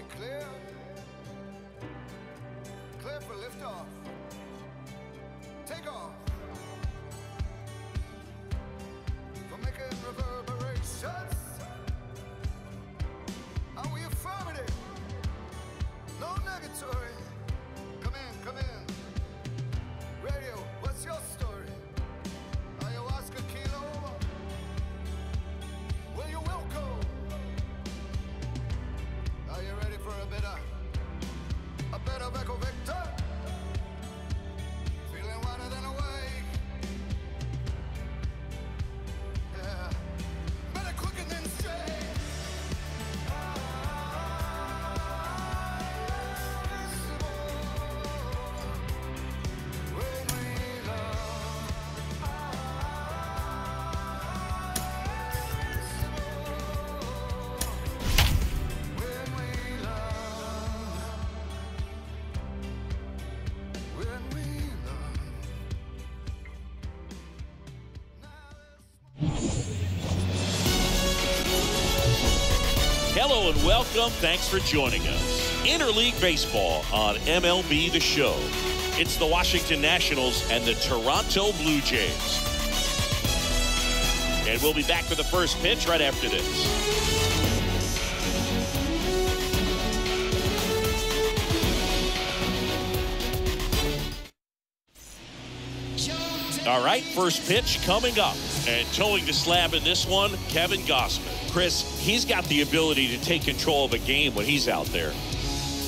clear. Clear for liftoff. Take off. For making reverberations. Are we affirmative? No negatory. Come in. Radio, what's your story? Ayahuasca kilo? Well, you're welcome. Are you ready for a bit of Echo Victor? Feeling wider than awake. Yeah. Better quicker than straight. Hello and welcome. Thanks for joining us. Interleague Baseball on MLB The Show. It's the Washington Nationals and the Toronto Blue Jays. And we'll be back for the first pitch right after this. All right, first pitch coming up. And towing the slab in this one, Kevin Gausman. Chris, he's got the ability to take control of a game when he's out there.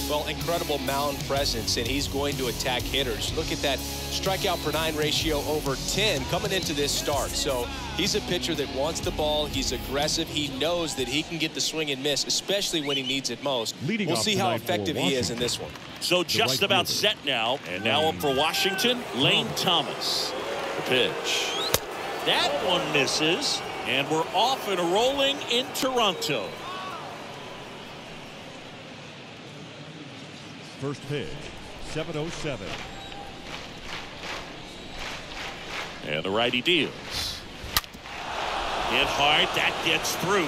Well, incredible mound presence, and he's going to attack hitters. Look at that strikeout per 9 ratio over 10 coming into this start. So he's a pitcher that wants the ball. He's aggressive. He knows that he can get the swing and miss, especially when he needs it most. We'll see how effective he is in this one. So just about set now. And now up for Washington, Lane Thomas. The pitch. That one misses. And we're off and rolling in Toronto. First pitch, 7:07. And the righty deals. Hit hard, that gets through.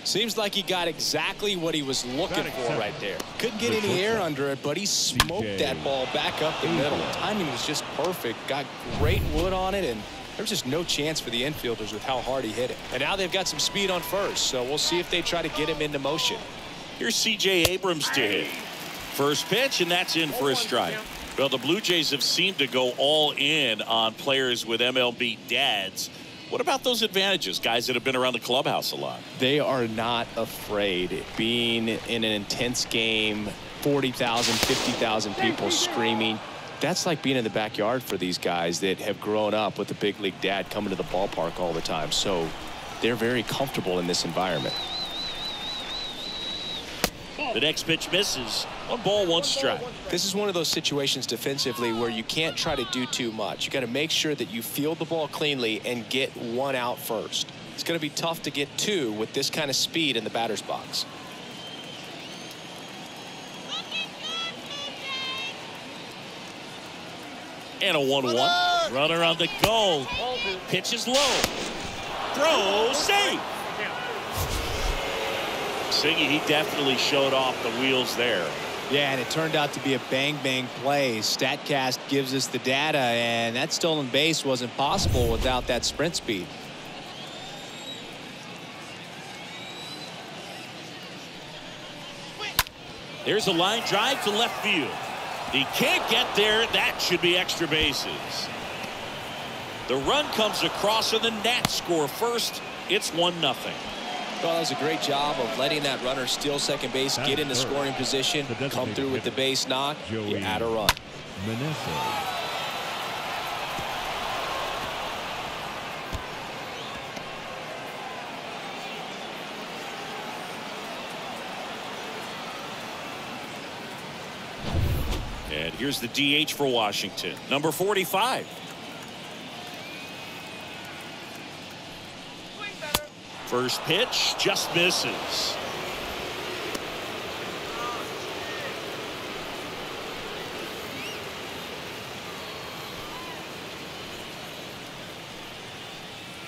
Seems like he got exactly what he was looking for right there. Couldn't get any air under it, but he smoked that ball back up the middle. Timing was just perfect. Got great wood on it, and there's just no chance for the infielders with how hard he hit it. And now they've got some speed on first, so we'll see if they try to get him into motion. Here's C.J. Abrams to hit. First pitch, and that's in for a strike. Well, the Blue Jays have seemed to go all in on players with MLB dads. What about those advantages, guys that have been around the clubhouse a lot? They are not afraid. Being in an intense game, 40,000, 50,000 people screaming. That's like being in the backyard for these guys that have grown up with a big league dad coming to the ballpark all the time. So they're very comfortable in this environment. The next pitch misses. 1 ball, 1 strike. This is one of those situations defensively where you can't try to do too much. You got to make sure that you field the ball cleanly and get 1 out first. It's going to be tough to get 2 with this kind of speed in the batter's box. And a 1-1. Runner on the goal. Pitch is low. Throw, safe. Singy, he definitely showed off the wheels there. Yeah, and it turned out to be a bang-bang play. StatCast gives us the data, and that stolen base wasn't possible without that sprint speed. There's a line drive to left field. He can't get there. That should be extra bases. The run comes across, and the Nats score first. It's 1-0. Well, that was a great job of letting that runner steal second base, get into scoring position, come through with the base knock, you add a run. And here's the DH for Washington, number 45. First pitch just misses.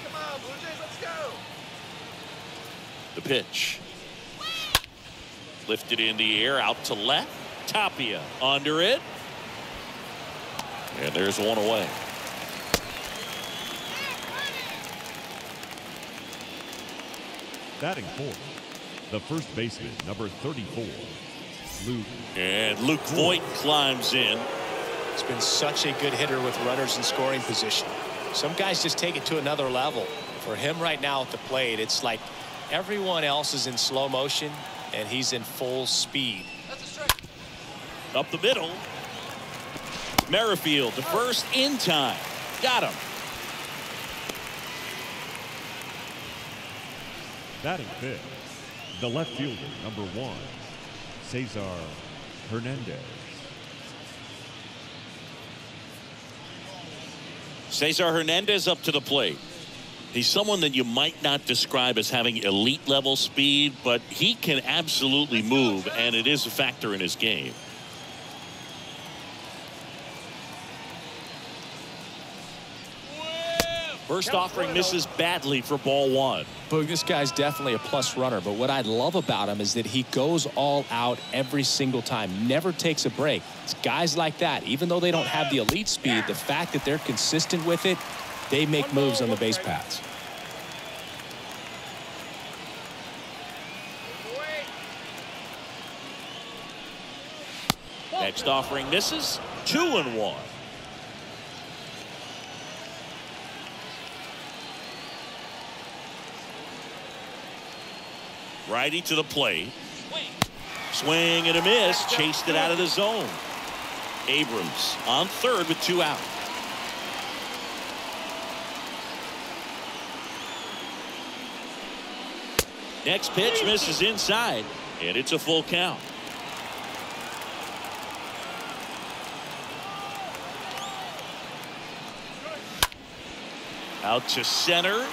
Come on, Blue Jays, let's go. The pitch. Lifted in the air, out to left. Tapia under it. And there's one away. Batting fourth, the first baseman, number 34, Luke. And Luke Voigt climbs in. He's been such a good hitter with runners in scoring position. Some guys just take it to another level. For him right now at the plate, it's like everyone else is in slow motion and he's in full speed. Up the middle. Merrifield to first in time. Got him. Batting fifth, the left fielder, number 1, Cesar Hernandez. Cesar Hernandez up to the plate. He's someone that you might not describe as having elite level speed, but he can absolutely move, and it is a factor in his game. First offering misses badly for ball 1. Boog, this guy's definitely a plus runner, but what I love about him is that he goes all out every single time, never takes a break. It's guys like that, even though they don't have the elite speed, the fact that they're consistent with it, they make moves on the base paths. Next offering misses. 2-1. Righty to the plate. Swing and a miss. Chased it out of the zone. Abrams on third with 2 out. Next pitch misses inside, and it's a full count. Out to center.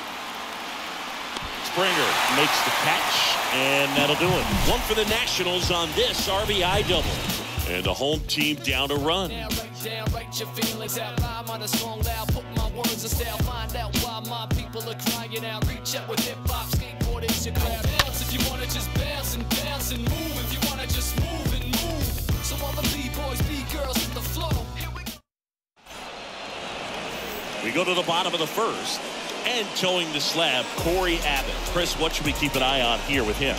Springer makes the catch, and that'll do it. One for the Nationals on this RBI double. And the home team down a run. Write your feelings out loud, on a song loud, put my words in style, find out why my people are crying out. Reach out with hip-hop, skateboard is your crowd. Bounce if you want to just bounce and move if you want to just move and move. So all the B-boys, B-girls hit the floor. We go to the bottom of the first, and towing the slab, Cory Abbott. Chris, what should we keep an eye on here with him?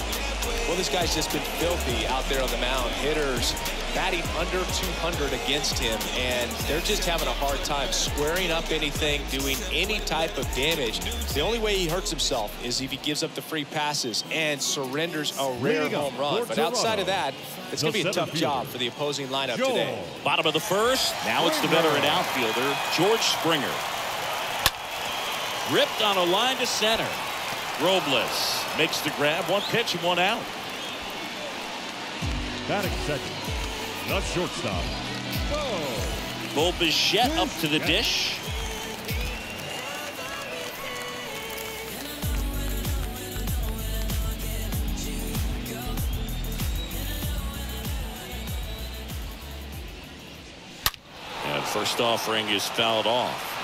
Well, this guy's just been filthy out there on the mound. Hitters batting under 200 against him, and they're just having a hard time squaring up anything, doing any type of damage. The only way he hurts himself is if he gives up the free passes and surrenders a rare home run. But outside of that, it's going to be a tough job for the opposing lineup today. Bottom of the first. Now it's the veteran outfielder, George Springer. Ripped on a line to center. Robles makes the grab. 1 pitch and 1 out. Batting second, the shortstop. Bo Bichette up to the dish. And first offering is fouled off.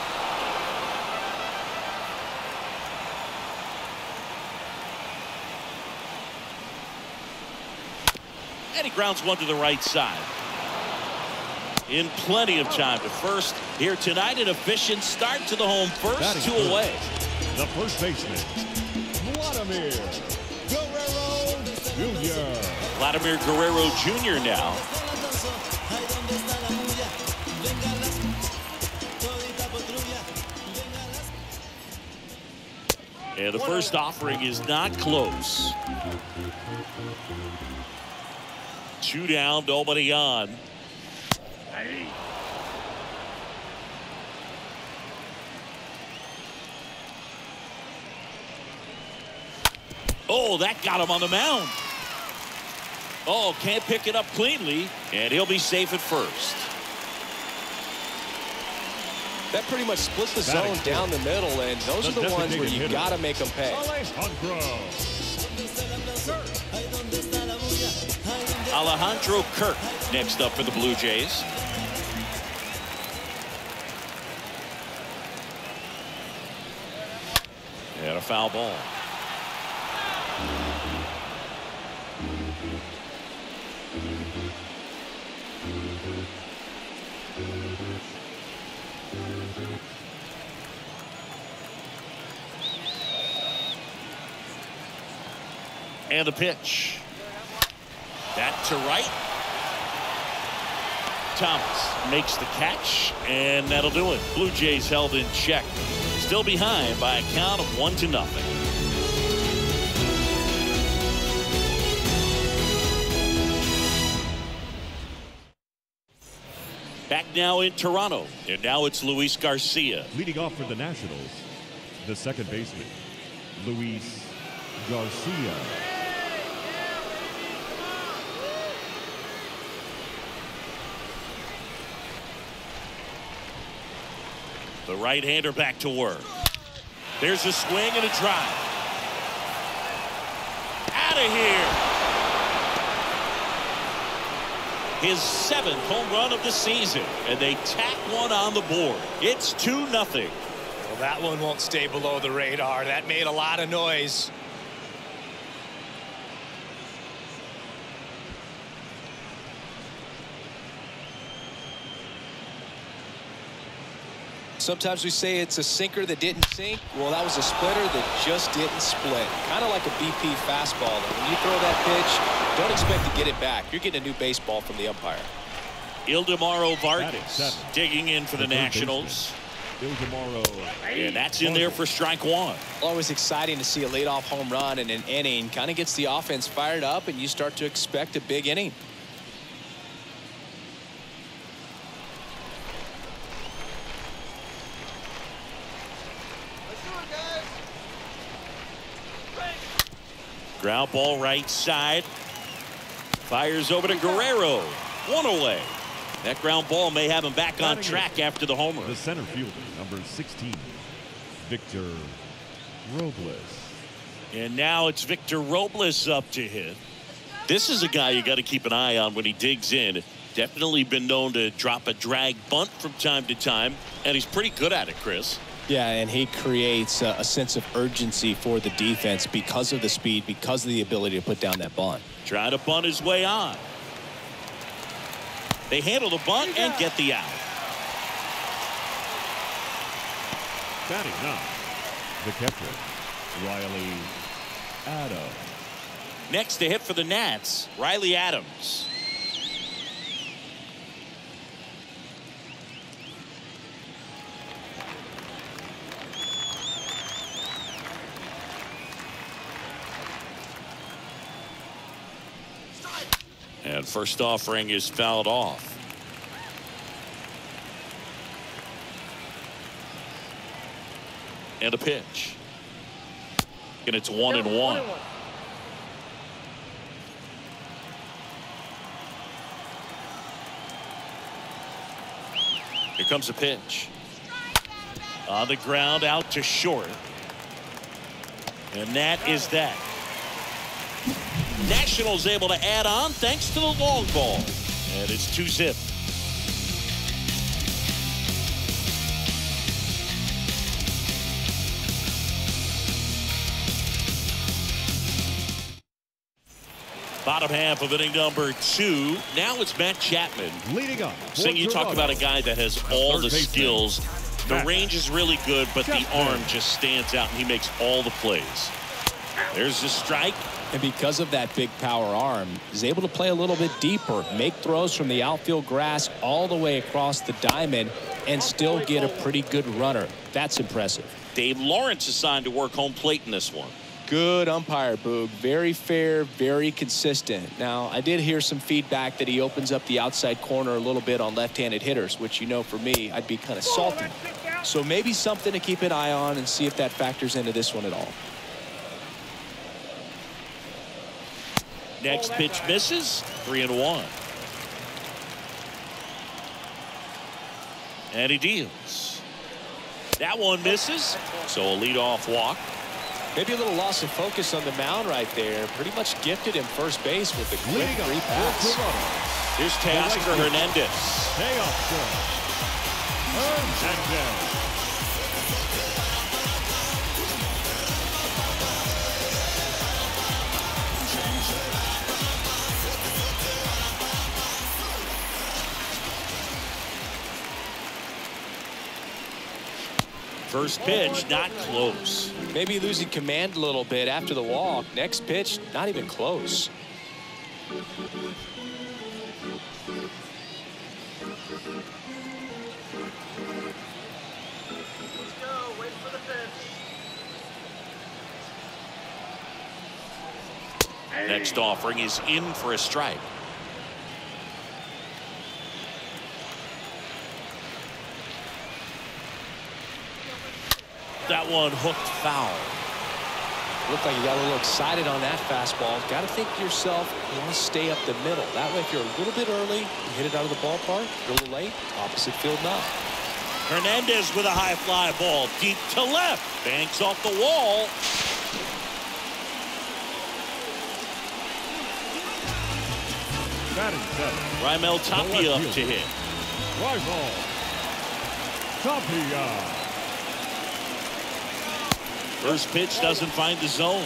And he grounds one to the right side. In plenty of time to first. Here tonight, an efficient start to the home first. Batting 2 first, away. the first baseman, Vladimir Guerrero Jr. Vladimir Guerrero Jr. now. And the first offering is not close. 2 down, nobody on. Oh, that got him on the mound. Oh, can't pick it up cleanly, and he'll be safe at first. That pretty much split the zone down the middle, and those are the ones where you got to make them pay. Alejandro Kirk next up for the Blue Jays. And a foul ball. And the pitch. That to right. Thomas makes the catch, and that'll do it. Blue Jays held in check. Still behind by a count of 1-0. Back now in Toronto, and now it's Luis Garcia. Leading off for the Nationals, the second baseman, Luis Garcia. The right-hander back to work. There's a swing and a drive. Out of here. His 7th home run of the season, and they tack one on the board. It's 2-0. Well, that one won't stay below the radar. That made a lot of noise. Sometimes we say it's a sinker that didn't sink. Well, that was a splitter that just didn't split. Kind of like a BP fastball. When you throw that pitch, don't expect to get it back. You're getting a new baseball from the umpire. Ildemaro Vargas digging in for the Nationals. And that's in there for strike one. Always exciting to see a leadoff home run in an inning. Kind of gets the offense fired up, and you start to expect a big inning. Ground ball right side. Fires over to Guerrero. One away. That ground ball may have him back on track after the homer. The center fielder, number 16, Victor Robles. And now it's Victor Robles up to hit. This is a guy you got to keep an eye on when he digs in. Definitely been known to drop a drag bunt from time to time, and he's pretty good at it, Chris. Yeah, and he creates a sense of urgency for the defense because of the speed, because of the ability to put down that bunt. Trying to bunt his way on. They handle the bunt and get the out. Batting now, the catcher, Riley Adams. Next to hit for the Nats, Riley Adams. And first offering is fouled off. And a pitch. And it's 1-1. Here comes a pitch. On the ground, out to short. And that is that. Nationals able to add on thanks to the long ball. And it's 2-zip. Bottom half of inning number 2. Now it's Matt Chapman. Leading up. Sing, you talk about a guy that has all the skills. The range is really good, but the arm just stands out, and he makes all the plays. There's the strike. And because of that big power arm, he's able to play a little bit deeper, make throws from the outfield grass all the way across the diamond, and still get a pretty good runner. That's impressive. Dave Lawrence assigned to work home plate in this one. Good umpire, Boog. Very fair, very consistent. Now, I did hear some feedback that he opens up the outside corner a little bit on left-handed hitters, which, you know, for me, I'd be kind of salty. So maybe something to keep an eye on and see if that factors into this one at all. Next pitch misses. 3-1. And he deals. That one misses. So a leadoff walk. Maybe a little loss of focus on the mound right there. Pretty much gifted him first base with a quick free pass. Here's Teoscar Hernandez. First pitch, not close. Maybe losing command a little bit after the walk. Next pitch, not even close. Next offering is in for a strike. That one hooked foul. Looked like you got a little excited on that fastball. Got to think to yourself, you want to stay up the middle. That way, if you're a little bit early, you hit it out of the ballpark. A little late, opposite field now. Hernandez with a high fly ball deep to left. Banks off the wall. Batting seven. Raimel Tapia up to hit. Raimel Tapia. First pitch doesn't find the zone.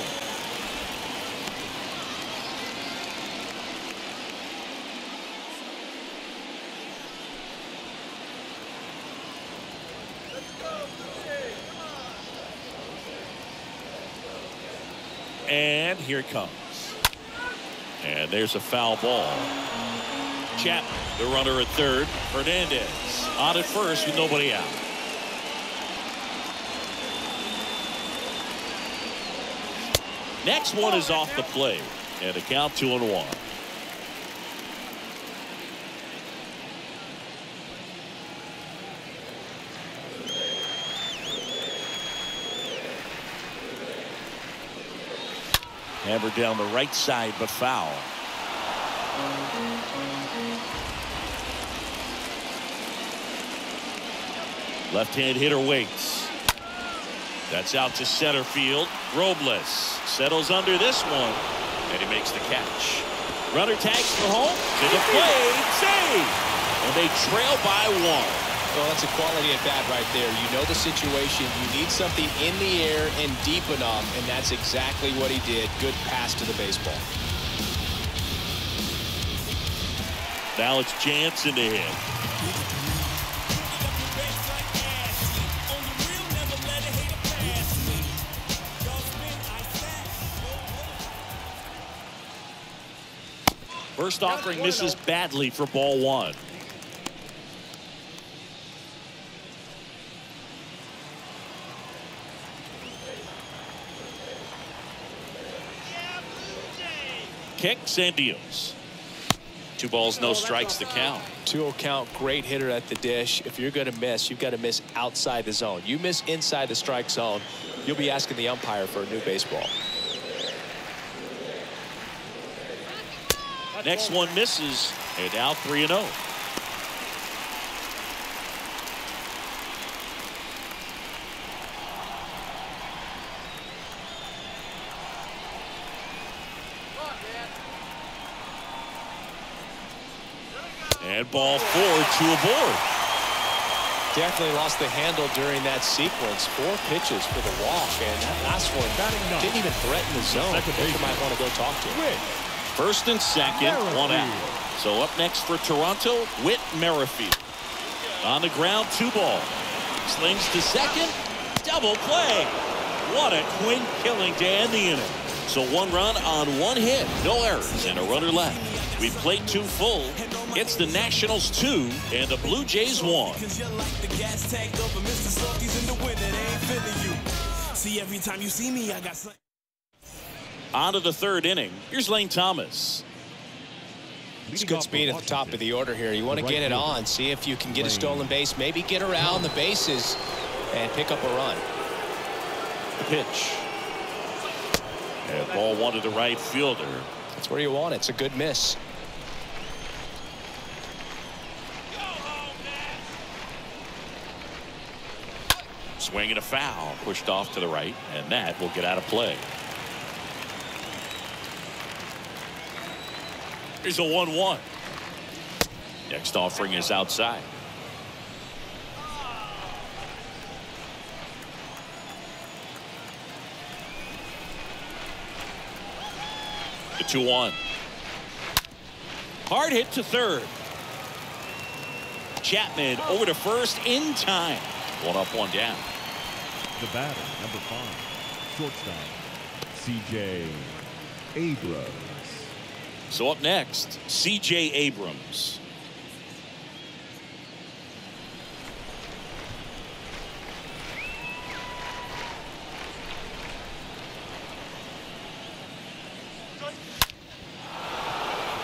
And here it comes. And there's a foul ball. Chapman, the runner at third. Hernandez on at first with nobody out. Next one is off the plate. And a count 2-1. Hammered down the right side, but foul. Left-hand hitter waits. That's out to center field. Robles settles under this one, and he makes the catch. Runner tags for home. To the plate. Save! And they trail by one. Well, that's a quality at bat right there. You know the situation. You need something in the air and deep enough, and that's exactly what he did. Good pass to the baseball. Now it's Jansen to hit. First offering misses badly for ball one. Kicks and deals. 2 balls, no strikes to count. 2-0 count, great hitter at the dish. If you're going to miss, you've got to miss outside the zone. You miss inside the strike zone, you'll be asking the umpire for a new baseball. Next one misses, and now 3-0. And ball 4, 2 aboard. Definitely lost the handle during that sequence. 4 pitches for the walk, and that last one didn't even threaten the zone. You might want to go talk to him. First and second, 1 out. So up next for Toronto, Whit Merrifield. On the ground, 2 ball. Slings to second, double play. What a quick killing to end the inning. So 1 run on 1 hit, no errors, and a runner left. We played 2 full. It's the Nationals 2 and the Blue Jays 1. On to the 3rd inning. Here's Lane Thomas. It's good speed at the top of the order here. You want to get it on, see if you can get a stolen base, maybe get around the bases and pick up a run. The pitch. And ball 1 to the right fielder. That's where you want it. It's a good miss. Swing and a foul, pushed off to the right, and that will get out of play. Here's a 1-1. Next offering is outside. The 2-1. Hard hit to third. Chapman over to first in time. 1 up, 1 down. The batter, number 5, shortstop, C.J. Abrams. So up next, C.J. Abrams.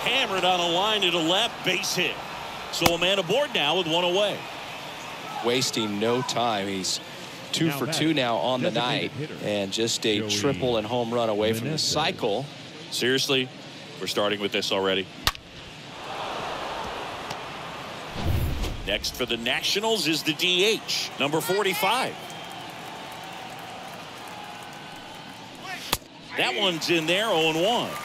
Hammered on a line to the left, base hit. So a man aboard now with one away. Wasting no time. He's 2 for 2 now on the night, and just a triple and home run away from the cycle. Seriously, we're starting with this already. Next for the Nationals is the DH, number 45. That one's in there, 0-1.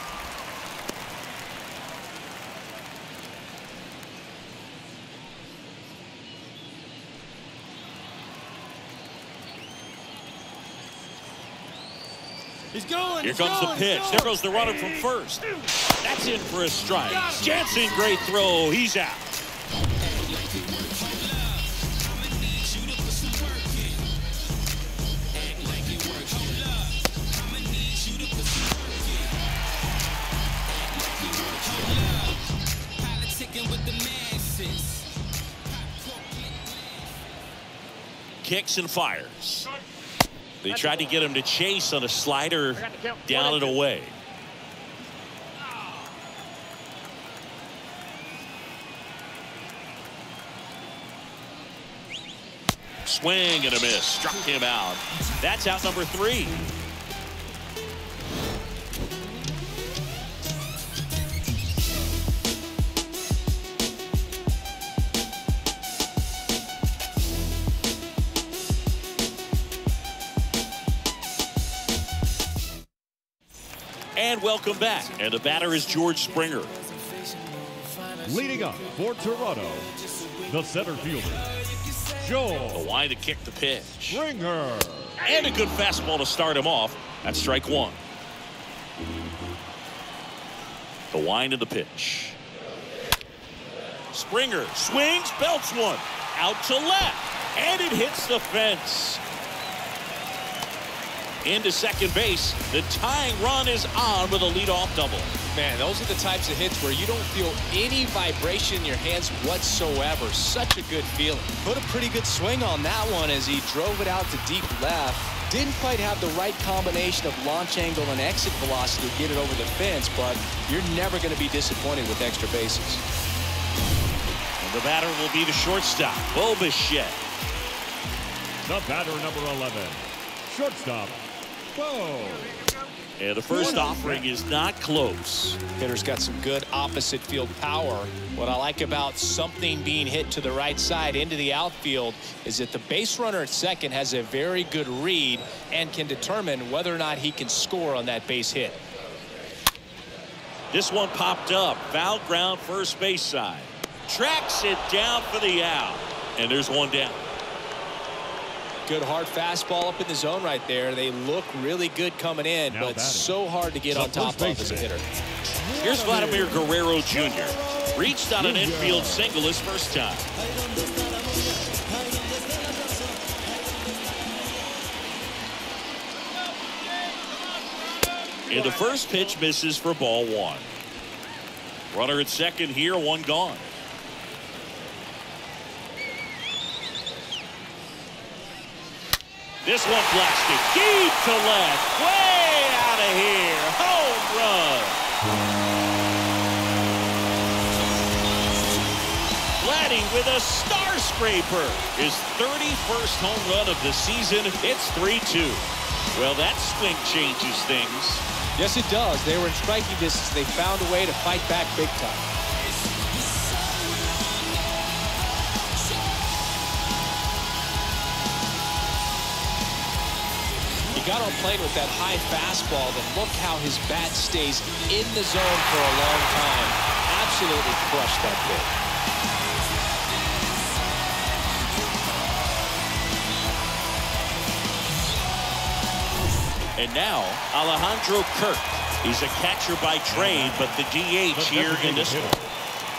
He's going. Here comes the pitch. There goes the runner from first. That's in for a strike. Jansen, great throw. He's out. Kicks and fires. They tried to get him to chase on a slider down and away. Swing and a miss. Struck him out. That's out number 3. And welcome back. And the batter is George Springer. Leading up for Toronto, the center fielder, Joe. The line to kick the pitch. Springer. And a good fastball to start him off. That's strike 1. The wind of the pitch. Springer swings, belts one. Out to left. And it hits the fence. Into second base. The tying run is on with a leadoff double. Man, those are the types of hits where you don't feel any vibration in your hands whatsoever. Such a good feeling. Put a pretty good swing on that one as he drove it out to deep left. Didn't quite have the right combination of launch angle and exit velocity to get it over the fence, but you're never going to be disappointed with extra bases. And the batter will be the shortstop, Bo Bichette. The batter, number 11, shortstop, Bo. And the first offering is not close. Hitter's got some good opposite field power. What I like about something being hit to the right side into the outfield is that the base runner at second has a very good read and can determine whether or not he can score on that base hit. This one popped up. Foul ground, first base side. Tracks it down for the out. And there's one down. Good hard fastball up in the zone right there. They look really good coming in, but so hard to get on top of as a hitter. Here's Vladimir Guerrero Jr. Reached on an infield single his first time. And the first pitch misses for ball 1. Runner at second here, one gone. This one blasted deep to left, way out of here. Home run. Vladdy with a star scraper. His 31st home run of the season. It's 3-2. Well, that swing changes things. Yes, it does. They were in striking distance. They found a way to fight back big time. He got on plane with that high fastball, but look how his bat stays in the zone for a long time. Absolutely crushed that bit. And now, Alejandro Kirk. He's a catcher by trade, but the DH here in this one.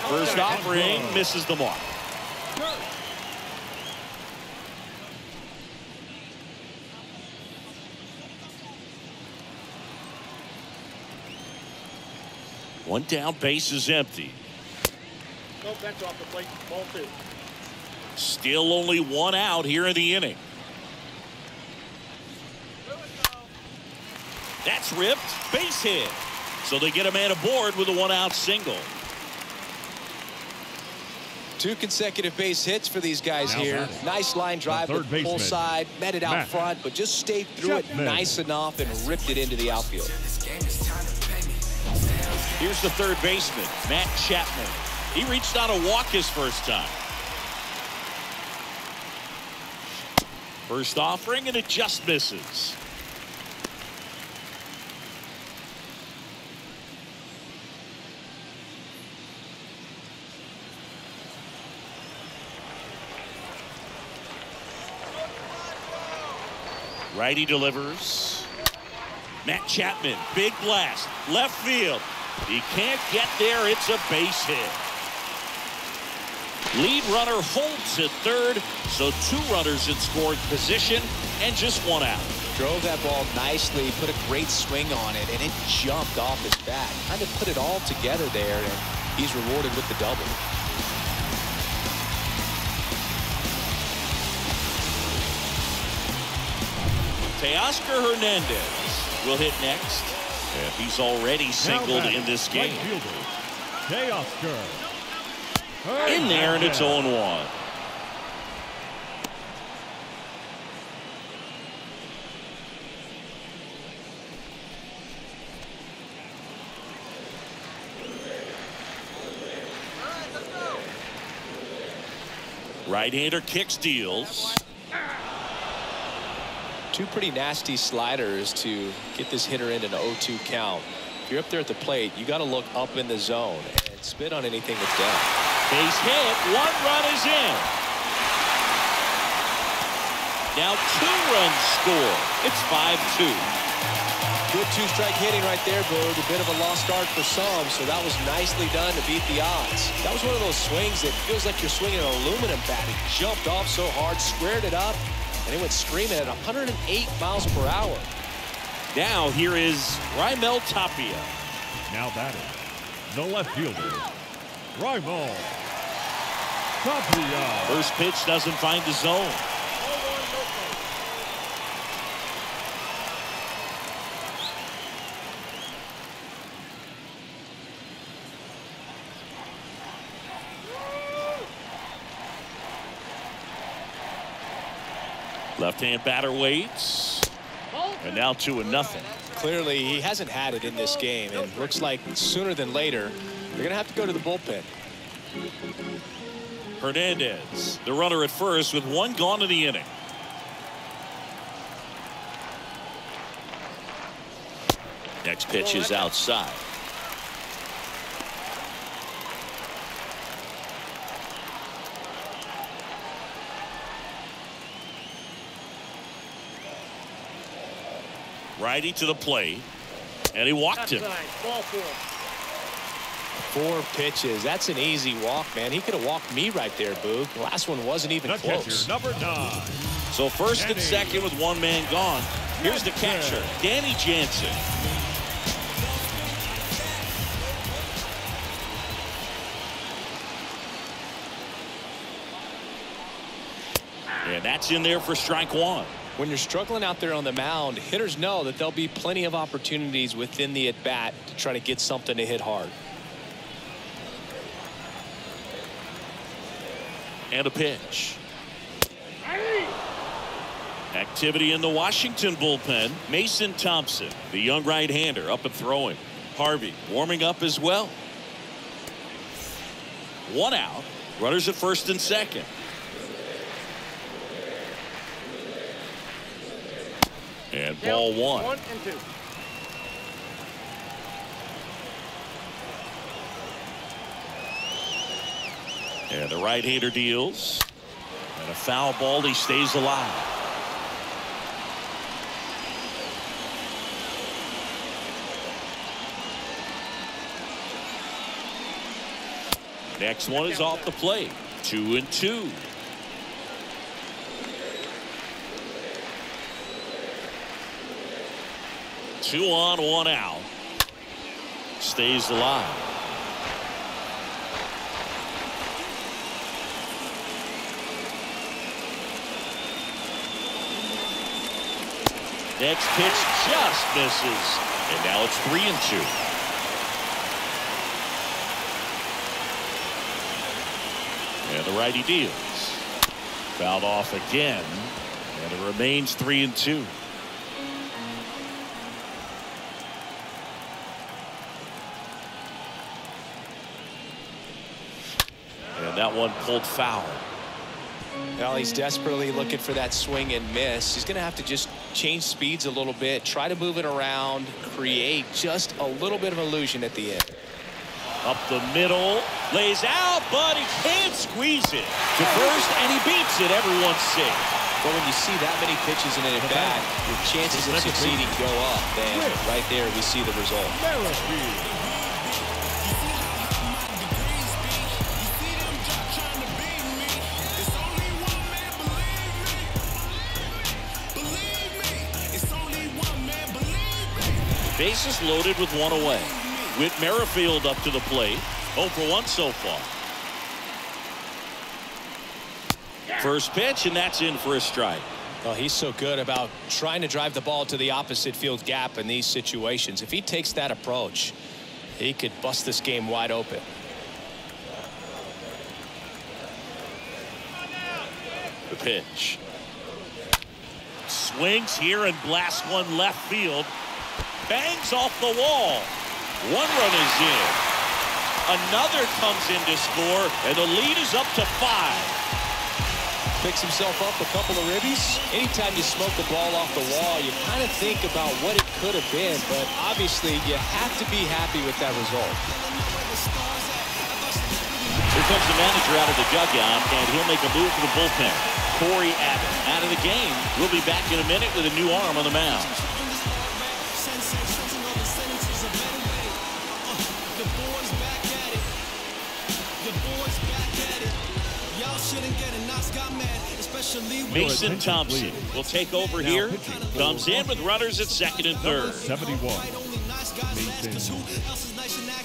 First offering misses the mark. One down, base is empty. No, that's off the plate. Ball 2. Still only one out here in the inning. That's ripped. Base hit. So they get a man aboard with a 1-out single. 2 consecutive base hits for these guys Now here. batting. Nice line drive The to third the full baseman, side, met it out Matt front, but just stayed through it Chapman. nice enough and ripped it into the outfield. Here's the third baseman, Matt Chapman. He reached on a walk his first time. First offering, and it just misses. Righty delivers. Matt Chapman, big blast, left field. He can't get there. It's a base hit. Lead runner holds at third, so 2 runners in scoring position and just 1 out. Drove that ball nicely, put a great swing on it, and it jumped off his bat. Kind of put it all together there, and he's rewarded with the double. Teoscar Hernandez will hit next. And he's already singled in this game. In there, and it's 0-1. Right-hander kicks, deals. 2 pretty nasty sliders to get this hitter in an 0-2 count. If you're up there at the plate, you got to look up in the zone and spit on anything that's down. Base hit. 1 run is in. Now 2 runs score. It's 5-2. Good 2-strike hitting right there, Boog. A bit of a lost start for some, so that was nicely done to beat the odds. That was one of those swings that feels like you're swinging an aluminum bat. It jumped off so hard, squared it up, and it went screaming at 108 miles per hour. Now here is Raimel Tapia. Now batting, the left fielder, Raimel Tapia. First pitch doesn't find the zone. Left-hand batter waits. And now 2-0. Clearly, he hasn't had it in this game, and looks like sooner than later, they're going to have to go to the bullpen. Hernandez, the runner at first with 1 gone in the inning. Next pitch is outside. Righty to the plate, and he walked him. Ball 4. 4 pitches. That's an easy walk, man. He could have walked me right there, Boog. The last one wasn't even The close. catcher, number 9. So first and Danny. second with 1 man gone. Here's the catcher, Danny Jansen. And that's in there for strike 1. When you're struggling out there on the mound, hitters know that there'll be plenty of opportunities within the at-bat to try to get something to hit hard. And a pitch. Activity in the Washington bullpen. Mason Thompson, the young right-hander, up and throwing. Harvey warming up as well. 1 out. Runners at first and second. And ball 1. 1 and 2. And the right-hander deals. And a foul ball. He stays alive. Next one is off the plate. 2-2. Two on, 1 out. stays alive. Next pitch just misses. And now it's 3-2. And the righty deals. Fouled off again. And it remains 3-2. And that one pulled foul. Well, he's desperately looking for that swing and miss. He's going to have to just change speeds a little bit, try to move it around, create just a little bit of illusion at the end. Up the middle, lays out, but he can't squeeze it to first, and he beats it. Everyone's safe. But when you see that many pitches in an at-bat, your chances of succeeding go up. And right there, we see the result. Bases loaded with one away. Whit Merrifield up to the plate. 0 for 1 so far. First pitch, and that's in for a strike. Well, he's so good about trying to drive the ball to the opposite field gap in these situations. If he takes that approach, he could bust this game wide open. The pitch. Swings here and blasts one left field. Bangs off the wall. 1 run is in. Another comes in to score, and the lead is up to 5. Picks himself up a couple of ribbies. Anytime you smoke the ball off the wall, you kind of think about what it could have been, but obviously you have to be happy with that result. Here comes the manager out of the dugout, and he'll make a move for the bullpen. Cory Abbott out of the game. We'll be back in a minute with a new arm on the mound. Mason Thompson will take over here. Comes in with runners at second and third. 71. Mason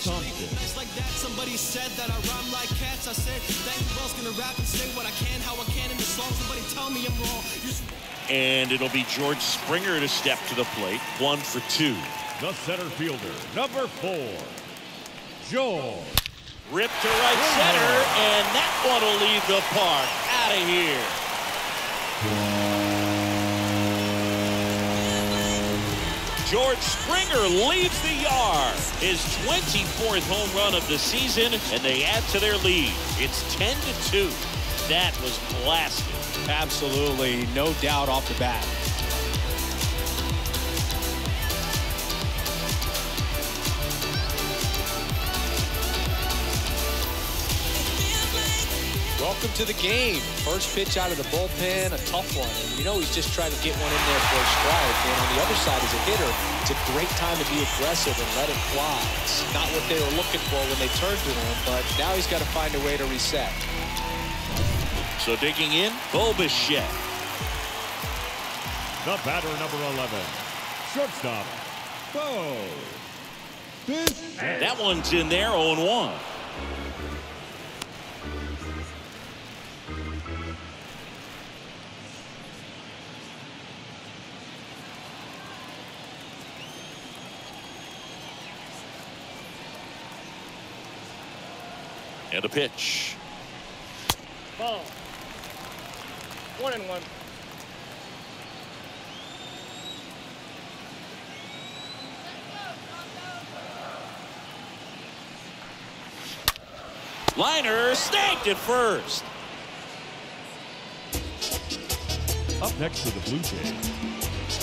Thompson. Somebody said that I rhyme like cats. I said that girl's gonna rap and say what I can, how I can in the song. Somebody tell me I'm wrong. And it'll be George Springer to step to the plate. 1 for 2. The center fielder, number 4, George. Ripped to right center, and that one will leave the park. Out of here. George Springer leads the yard. His 24th home run of the season, and they add to their lead. It's 10-2. That was blasted. Absolutely, no doubt off the bat. Welcome to the game. First pitch out of the bullpen, a tough one. And you know he's just trying to get one in there for a strike. And on the other side, as a hitter, it's a great time to be aggressive and let it fly. It's not what they were looking for when they turned to him, but now he's got to find a way to reset. So digging in, Bo Bichette. The batter, number 11, shortstop, Bo Bichette. That one's in there, 0-1. And a pitch. Ball. 1-1. Liner snagged at first. Up next for the Blue Jays,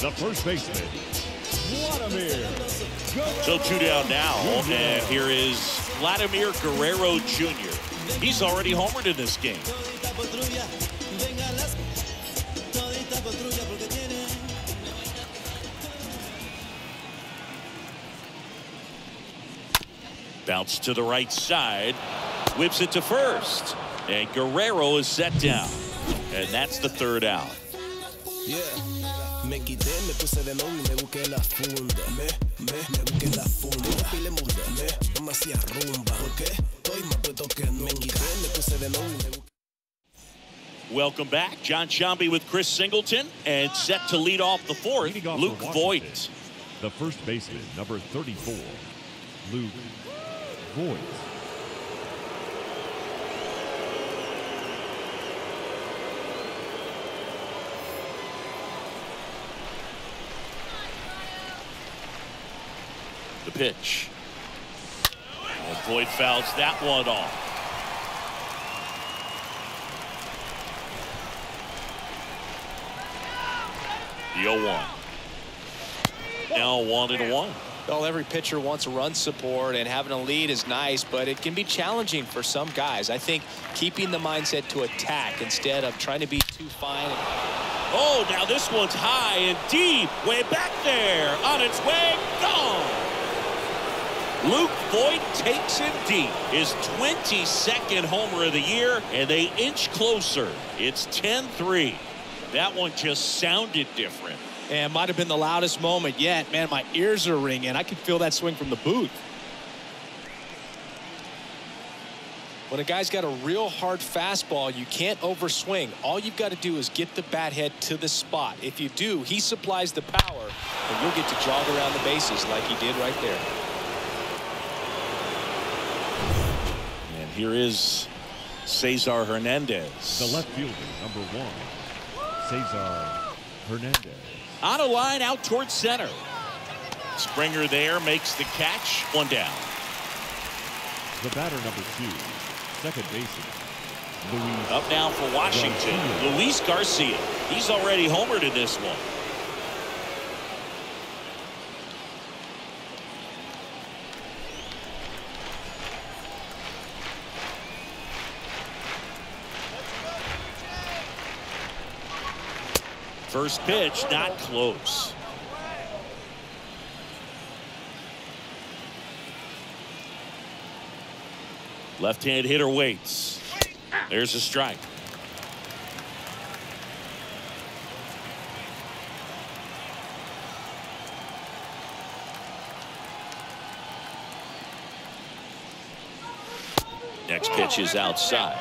the first baseman, Vladimir. So 2 down now, and here is Vladimir Guerrero Jr. He's already homered in this game. Bounce to the right side, whips it to first, and Guerrero is set down, and that's the 3rd out. Yeah. Me quité, me puse de long y me busqué la funda. Me busqué la funda. papi le mudé, no me hacía rumba. ¿Por qué? Estoy más puesto que nunca. Me quité, me puse de nuevo. Welcome back. John Shambi with Chris Singleton, and set to lead off the fourth, Luke Voigt. The first baseman, number 34, Luke Voigt. The pitch. And Voigt fouls that one off. The 0-1. Now 1-1. Well, every pitcher wants run support, and having a lead is nice, but it can be challenging for some guys. I think keeping the mindset to attack instead of trying to be too fine. Oh, now this one's high and deep, way back there, on its way, gone. Luke Voigt takes it deep, his 22nd homer of the year, and they inch closer. It's 10-3. That one just sounded different. And might have been the loudest moment yet. Man, my ears are ringing. I could feel that swing from the booth. When a guy's got a real hard fastball, you can't overswing. All you've got to do is get the bat head to the spot. If you do, he supplies the power, and you'll get to jog around the bases like he did right there. And here is Cesar Hernandez. The left fielder, number 1, Cesar Hernandez. On a line out towards center. Springer there makes the catch. One down. The batter, number 2, second baseman, Luis. Up now for Washington, Luis Garcia. He's already homered in this one. First pitch, not close. Left-hand hitter waits. There's a strike. Next pitch is outside.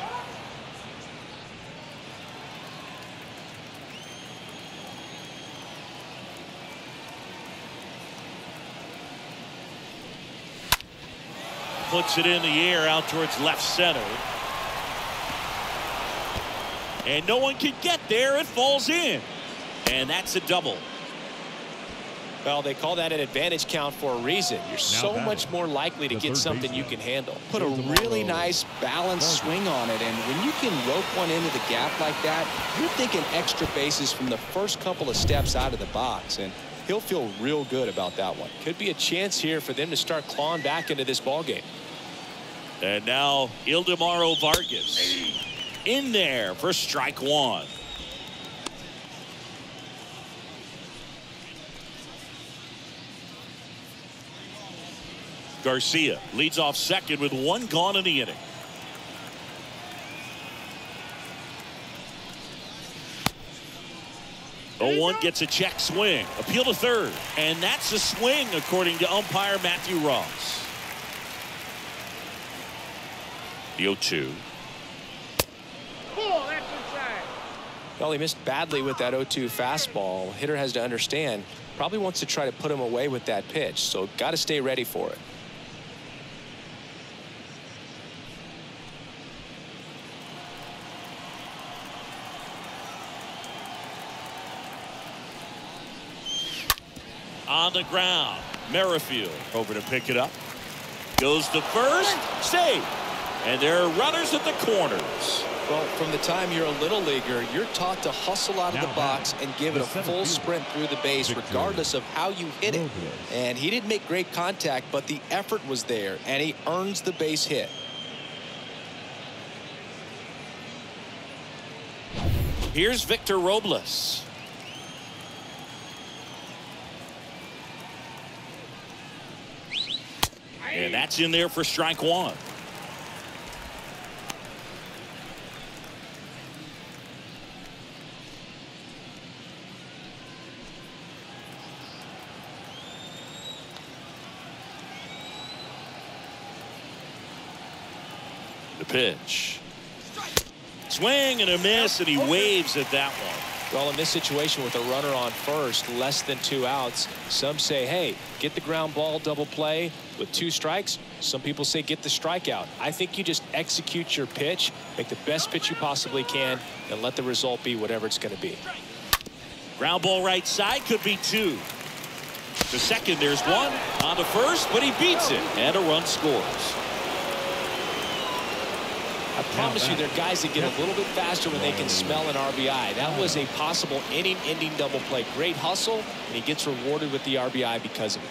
Puts it in the air out towards left center. And no one can get there. It falls in. And that's a double. Well, they call that an advantage count for a reason. You're so much more likely to get something you can handle. Put a really nice balanced swing on it, and when you can rope one into the gap like that, you're thinking extra bases from the first couple of steps out of the box, and he'll feel real good about that one. Could be a chance here for them to start clawing back into this ballgame. And now Ildemaro Vargas in there for strike one. Garcia leads off second with one gone in the inning. Oh, 0-1 gets a check swing. Appeal to third. And that's a swing according to umpire Matthew Ross. The 0-2. Oh, that's inside. Well, he missed badly with that 0-2 fastball. Hitter has to understand, probably wants to try to put him away with that pitch, so got to stay ready for it. On the ground, Merrifield over to pick it up. Goes to first, save. And there are runners at the corners. Well, from the time you're a little leaguer, you're taught to hustle out of the box and give it a full sprint through the base regardless of how you hit it. And he didn't make great contact, but the effort was there, and he earns the base hit. Here's Victor Robles. And that's in there for strike one. The pitch. Swing and a miss, and he waves at that one. Well, in this situation with a runner on first, less than 2 outs, some say, hey, get the ground ball double play with 2 strikes. Some people say get the strikeout. I think you just execute your pitch, make the best pitch you possibly can, and let the result be whatever it's going to be. Ground ball right side, could be 2. To second, there's 1. On to first, but he beats it, and a run scores. I promise you, there are guys that get a little bit faster when they can smell an RBI. That was a possible inning-ending double play. Great hustle, and he gets rewarded with the RBI because of it.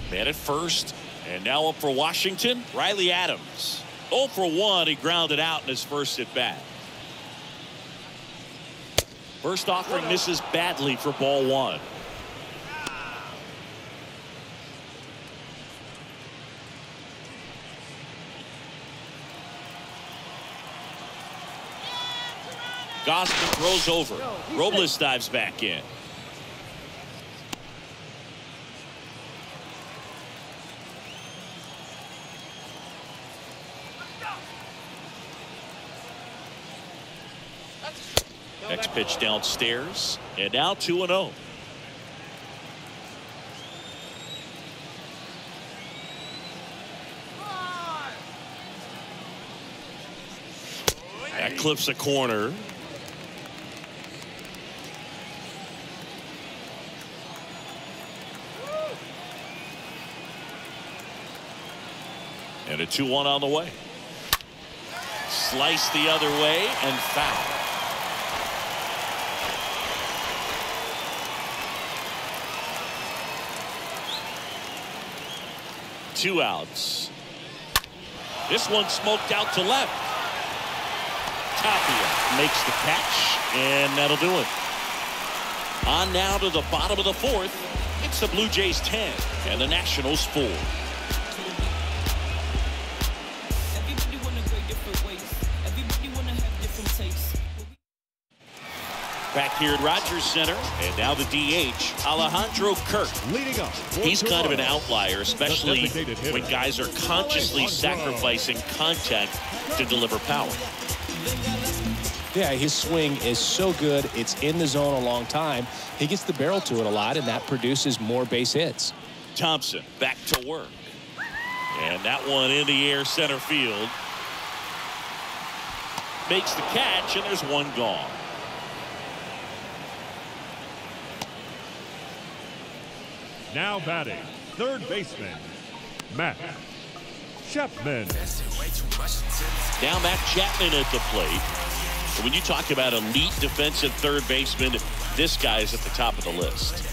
Man at first, and now up for Washington, Riley Adams. 0 for 1, he grounded out in his first at bat. First offering misses badly for ball 1. Gausman throws over. Robles dives back in. Next pitch downstairs, and now 2-0. That clips a corner. And a 2-1 on the way. Slice the other way and foul. Two outs. This one smoked out to left. Tapia makes the catch, and that'll do it. On now to the bottom of the 4th. It's the Blue Jays 10 and the Nationals 4. Everybody wanna go different ways. Everybody wanna have different tastes. Back here at Rogers Center, and now the DH, Alejandro Kirk. Leading up. He's kind of an outlier, especially when guys are consciously sacrificing contact to deliver power. Yeah, his swing is so good. It's in the zone a long time. He gets the barrel to it a lot, and that produces more base hits. Thompson back to work. And that one in the air center field. Makes the catch, and there's one gone. Now batting, third baseman, Matt Chapman. Now Matt Chapman at the plate. And when you talk about elite defensive third baseman, this guy is at the top of the list.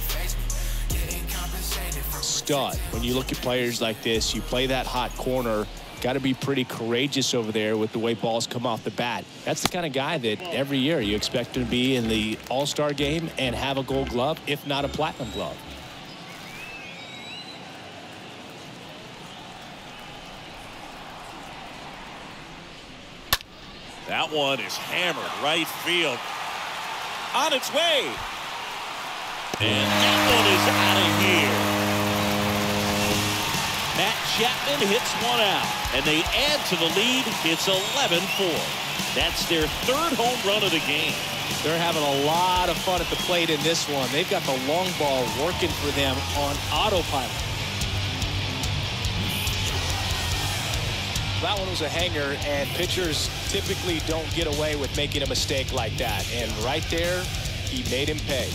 Stud. When you look at players like this, you play that hot corner, got to be pretty courageous over there with the way balls come off the bat. That's the kind of guy that every year you expect to be in the All-Star game and have a Gold Glove, if not a Platinum Glove. That one is hammered right field. On its way. And that one is out of here. Matt Chapman hits one out. And they add to the lead. It's 11-4. That's their 3rd home run of the game. They're having a lot of fun at the plate in this one. They've got the long ball working for them on autopilot. That one was a hanger, and pitchers typically don't get away with making a mistake like that. And right there, he made him pay.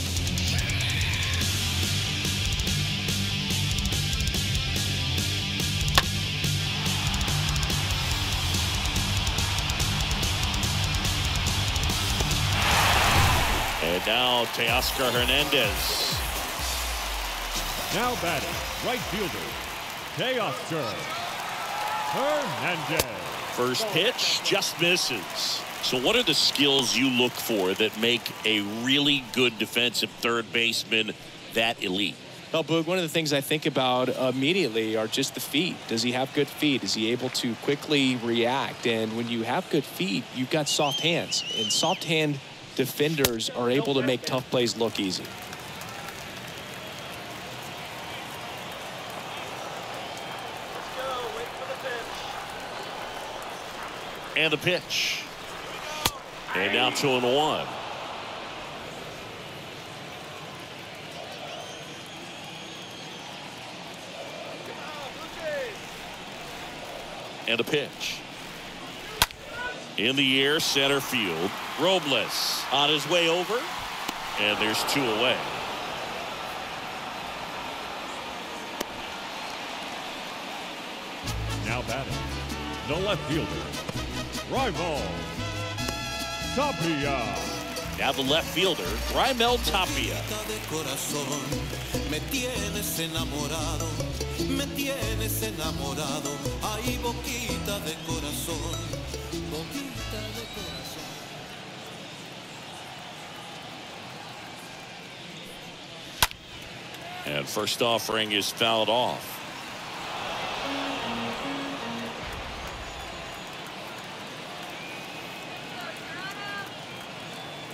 And now Teoscar Hernandez. Now batting, right fielder, Teoscar Hernandez. First pitch just misses. So what are the skills you look for that make a really good defensive third baseman that elite? Well, Boog, one of the things I think about immediately are just the feet. Does he have good feet? Is he able to quickly react? And when you have good feet, you've got soft hands. And soft hand defenders are able to make tough plays look easy. And the pitch. And now 2-1. And a pitch. In the air, center field. Robles on his way over. And there's 2 away. Now batting, the left fielder, Raimel Tapia. Now the left fielder, Raimel Tapia. And first offering is fouled off.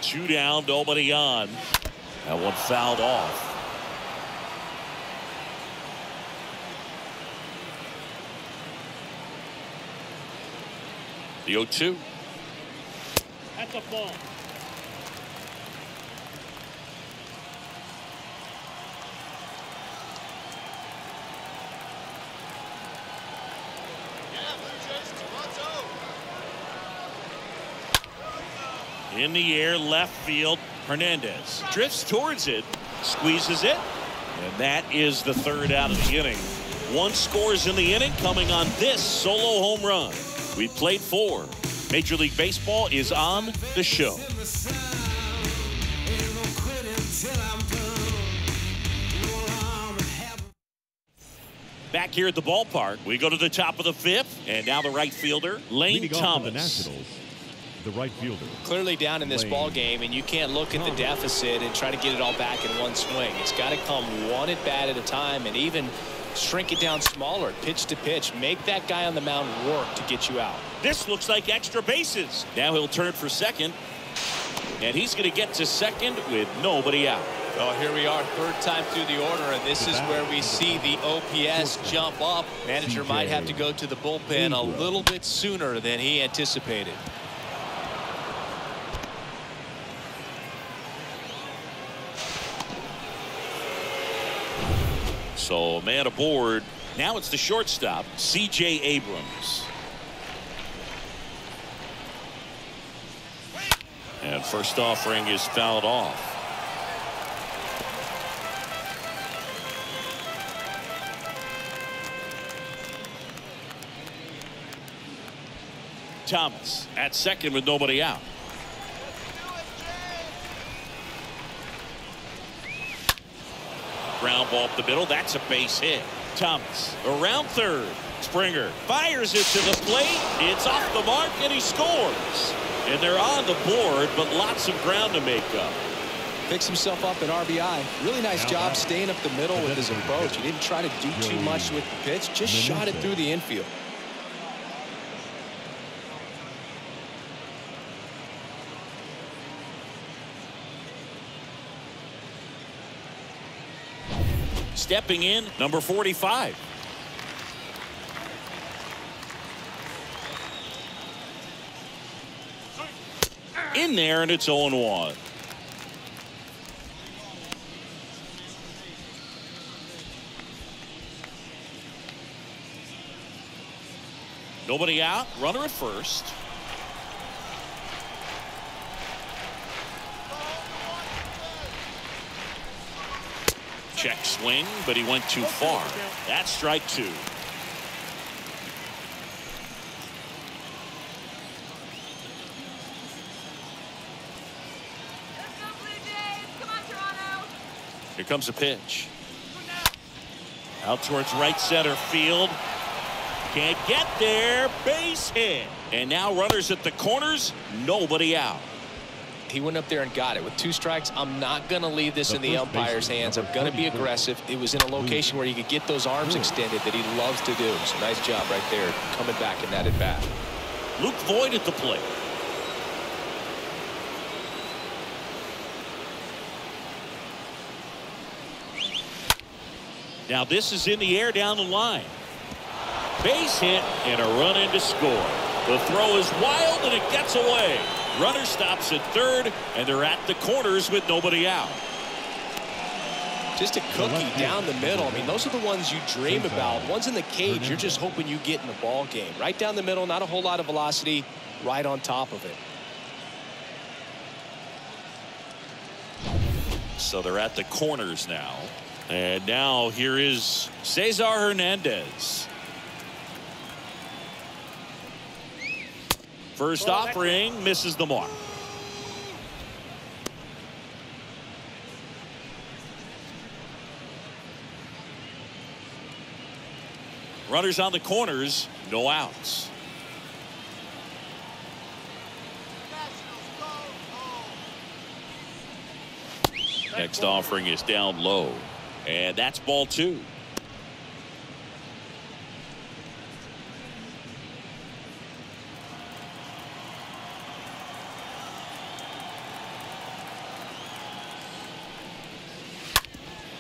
Two down, nobody on. That one fouled off. The 0-2. That's a ball. In the air, left field, Hernandez drifts towards it, squeezes it, and that is the 3rd out of the inning. 1 scores in the inning, coming on this solo home run. We played 4. Major League Baseball is on the show. Back here at the ballpark, we go to the top of the 5th, and now the right fielder, Lane Thomas. The Nationals, the right fielder. Clearly down in this ball game, and you can't look at the deficit and try to get it all back in one swing. It's got to come one at bat at a time, and even shrink it down smaller, pitch to pitch. Make that guy on the mound work to get you out. This looks like extra bases. Now he'll turn for second, and he's going to get to second with nobody out. Oh, here we are, 3rd time through the order, and this is where we see the OPS jump up. Manager might have to go to the bullpen a little bit sooner than he anticipated. So a man aboard. Now it's the shortstop, C.J. Abrams. And first offering is fouled off. Thomas at second with nobody out. Ground ball up the middle. That's a base hit. Thomas around third. Springer fires it to the plate. It's off the mark, and he scores. And they're on the board, but lots of ground to make up. Picks himself up an RBI. Really nice job staying up the middle with his approach. He didn't try to do too much with the pitch. Just shot it through the infield. Stepping in, number 45. In there, and it's 0-1. Nobody out, runner at first. Check swing, but he went too far. That's strike 2. Here comes a pitch. Out towards right center field. Can't get there. Base hit. And now runners at the corners. Nobody out. He went up there and got it. With 2 strikes, I'm not going to leave this in the umpire's hands. I'm going to be aggressive. It was in a location where he could get those arms extended that he loves to do. So nice job right there, coming back in that at bat. Luke Voigt at the plate. Now this is in the air down the line. Base hit and a run in to score. The throw is wild and it gets away. Runner stops at third and they're at the corners with nobody out. Just a cookie down the middle. I mean, those are the ones you dream about. Ones in the cage, you're just hoping you get in the ball game. Right down the middle, not a whole lot of velocity, right on top of it. So they're at the corners now. And now here is Cesar Hernandez. First offering misses the mark. Runners on the corners, no outs. Next offering is down low, and that's ball 2.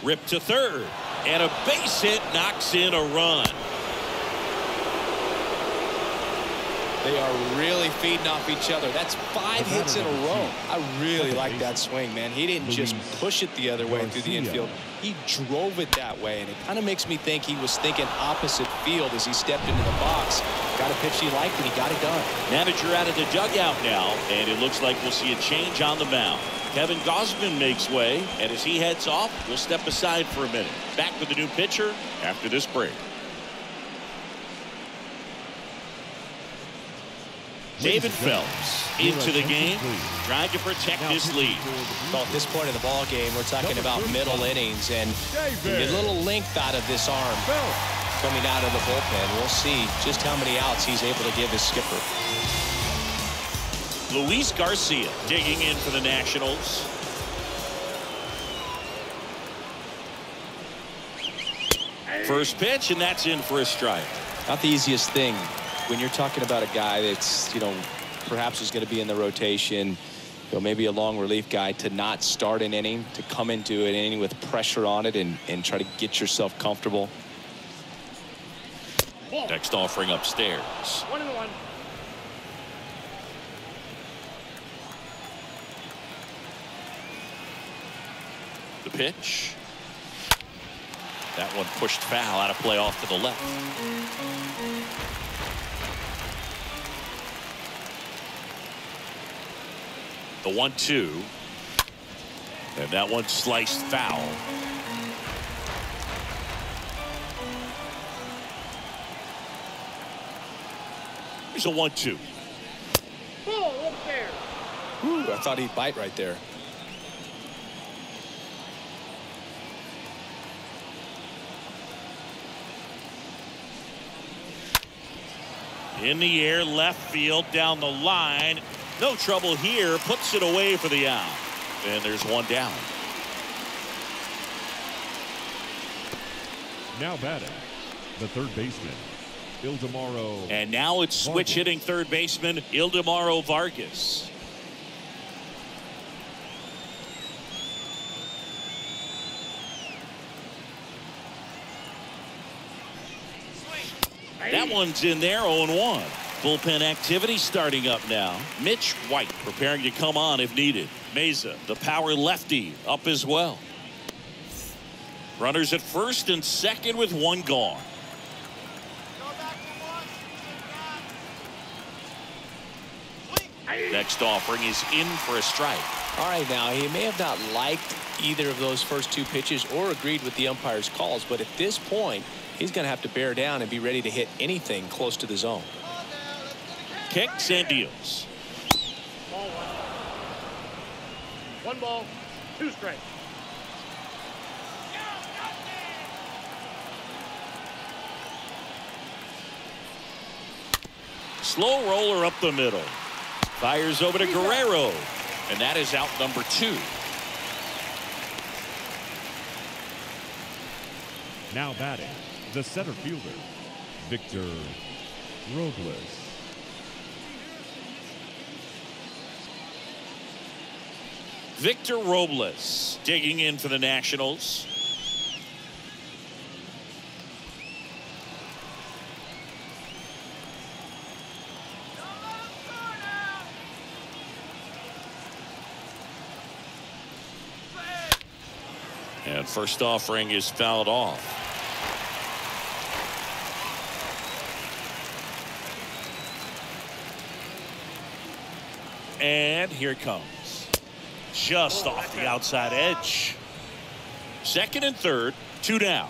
Ripped to third, and a base hit knocks in a run. They are really feeding off each other. That's 5 hits in a row. I really like that swing, man. He didn't just push it the other way through the infield. He drove it that way, and it kind of makes me think he was thinking opposite field as he stepped into the box. Got a pitch he liked, and he got it done. Manager out of the dugout now, and it looks like we'll see a change on the mound. Kevin Gausman makes way, and as he heads off, we'll step aside for a minute. Back with the new pitcher after this break. David Phelps into the game, trying to protect his lead. Well, at this point in the ball game, we're talking about middle innings, and a little length out of this arm coming out of the bullpen. We'll see just how many outs he's able to give his skipper. Luis Garcia digging in for the Nationals. First pitch, and that's in for a strike. Not the easiest thing when you're talking about a guy that's, perhaps is going to be in the rotation, maybe a long relief guy, to not start an inning, to come into an inning with pressure on it and try to get yourself comfortable. Next offering upstairs. 1-1. The pitch. That one pushed foul, out of play off to the left. The 1-2. And that one sliced foul. Here's a 1-2. Ball over there. Ooh, I thought he'd bite right there. In the air, left field, down the line. No trouble here. Puts it away for the out. And there's one down. Now batting, the third baseman, Ildemaro. And now it's switch hitting third baseman Ildemaro Vargas. That one's in there, 0-1. Bullpen activity starting up now. Mitch White preparing to come on if needed. Meza, the power lefty, up as well. Runners at first and second with one gone. Next offering is in for a strike. All right, now he may have not liked either of those first 2 pitches or agreed with the umpire's calls, but at this point he's going to have to bear down and be ready to hit anything close to the zone. Kicks and deals. Ball 1. 1 ball, 2 strikes. Slow roller up the middle. Fires over to Guerrero. And that is out number 2. Now batting, the center fielder, Victor Robles. Victor Robles digging in for the Nationals. And first offering is fouled off. And here it comes. Just off the outside edge. Second and third, 2 down.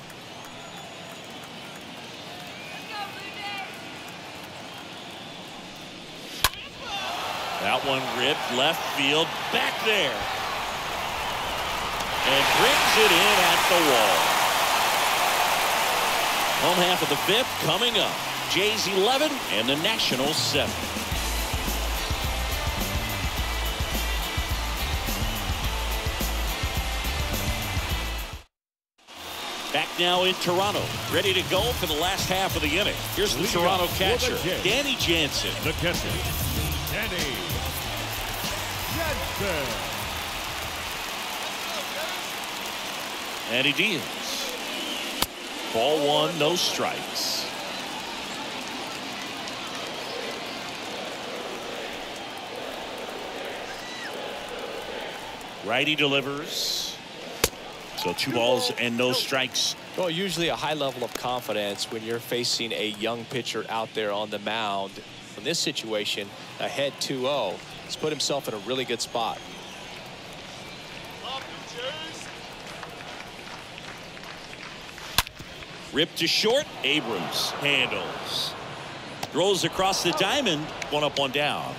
That one ripped left field, back there. And brings it in at the wall. Home half of the fifth coming up. Jays 11 and the Nationals 7. Back now in Toronto, ready to go for the last half of the inning. Here's the Toronto catcher, Danny Jansen. The catcher, Danny Jansen. And he deals. Ball 1, no strikes. Righty delivers. So 2 balls and no strikes. Well, usually a high level of confidence when you're facing a young pitcher out there on the mound. In this situation, ahead 2-0. He's put himself in a really good spot. Ripped to short. Abrams handles. Throws across the diamond. 1 up, 1 down.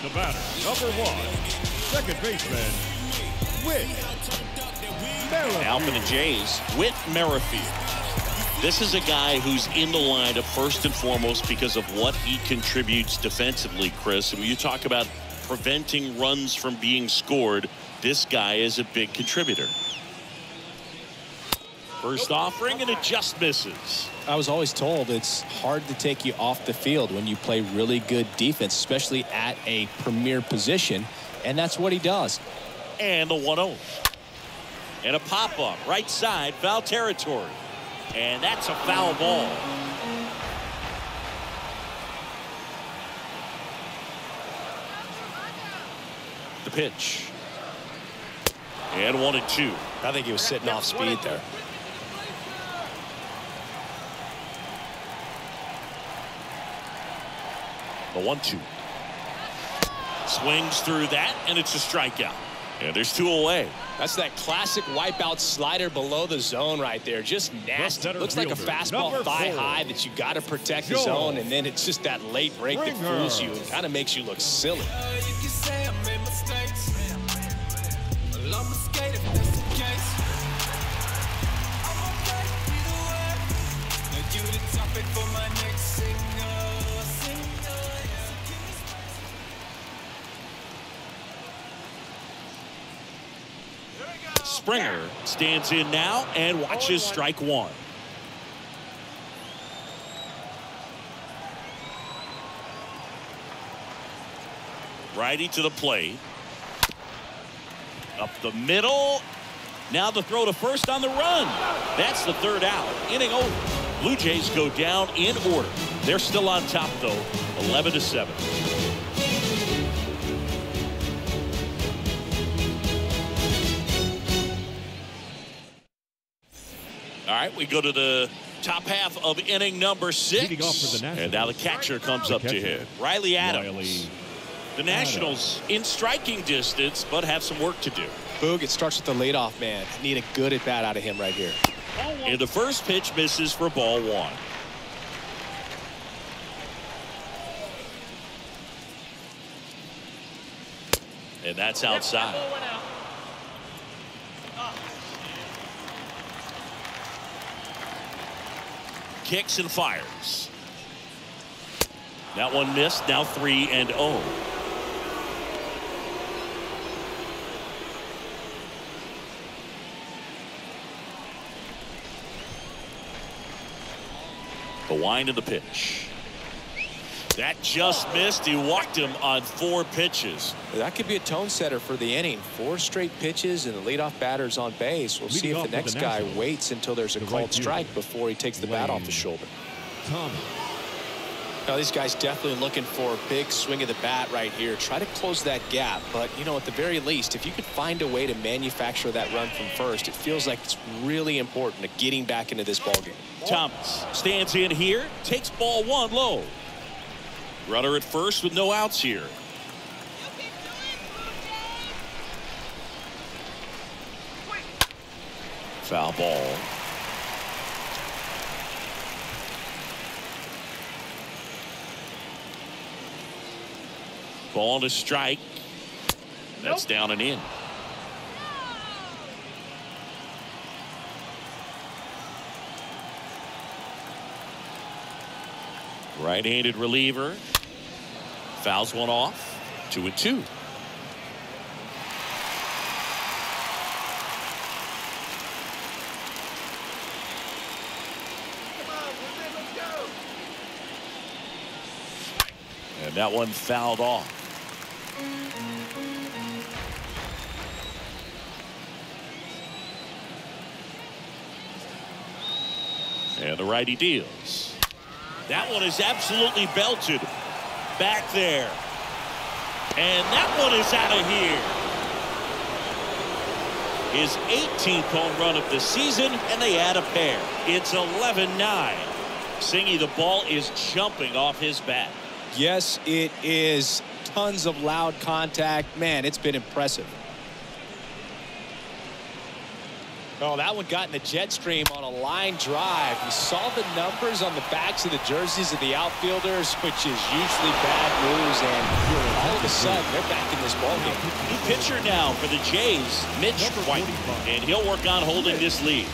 The batter, number 1, second baseman, Whit Merrifield. Now for the Jays, Whit Merrifield. This is a guy who's in the lineup first and foremost because of what he contributes defensively, Chris. And when you talk about preventing runs from being scored, this guy is a big contributor. First offering, and it just misses. I was always told it's hard to take you off the field when you play really good defense, especially at a premier position, and that's what he does. And the 1-0. And a pop-up, right side, foul territory. And that's a foul ball. The pitch. And 1-2. I think he was sitting off speed there. The 1-2. Swings through that, and it's a strikeout. And there's 2 away. That's that classic wipeout slider below the zone right there. Just nasty. Looks like a fastball thigh high that you got to protect the zone, and then it's just that late break that fools you and kind of makes you look silly. Springer stands in now and watches strike 1. Righty to the plate. Up the middle. Now the throw to first on the run. That's the 3rd out. Inning over. Blue Jays go down in order. They're still on top, though, 11-7. All right, we go to the top half of inning number 6. And now the catcher comes up to hit. Riley Adams. The Nationals in striking distance, but have some work to do. Boog, it starts with the leadoff man. Need a good at bat out of him right here. And the first pitch misses for ball 1. And that's outside. Kicks and fires. That one missed. Now 3-0. The wind of the pitch. That just missed. He walked him on 4 pitches. That could be a tone setter for the inning. 4 straight pitches and the leadoff batter's on base. We'll see if the next guy waits until there's a called strike before he takes the bat off the shoulder. Now, these guys definitely looking for a big swing of the bat right here. Try to close that gap. But, you know, at the very least, if you could find a way to manufacture that run from first, it feels like it's really important to getting back into this ballgame. Thomas stands in here, takes ball 1 low. Runner at first with no outs here. Foul ball. Ball to strike. That's down and in. Right-handed reliever. Fouls one off. 2-2. And that one fouled off. And the righty deals. That one is absolutely belted. Back there. And that one is out of here. His 18th home run of the season, and they add a pair. It's 11-9. Singy, the ball is jumping off his bat. Yes, it is. Tons of loud contact. Man, it's been impressive. Oh, that one got in the jet stream on a line drive. You saw the numbers on the backs of the jerseys of the outfielders, which is usually bad news, and all of a sudden they're back in this ballgame. New pitcher now for the Jays, Mitch White, and he'll work on holding this lead.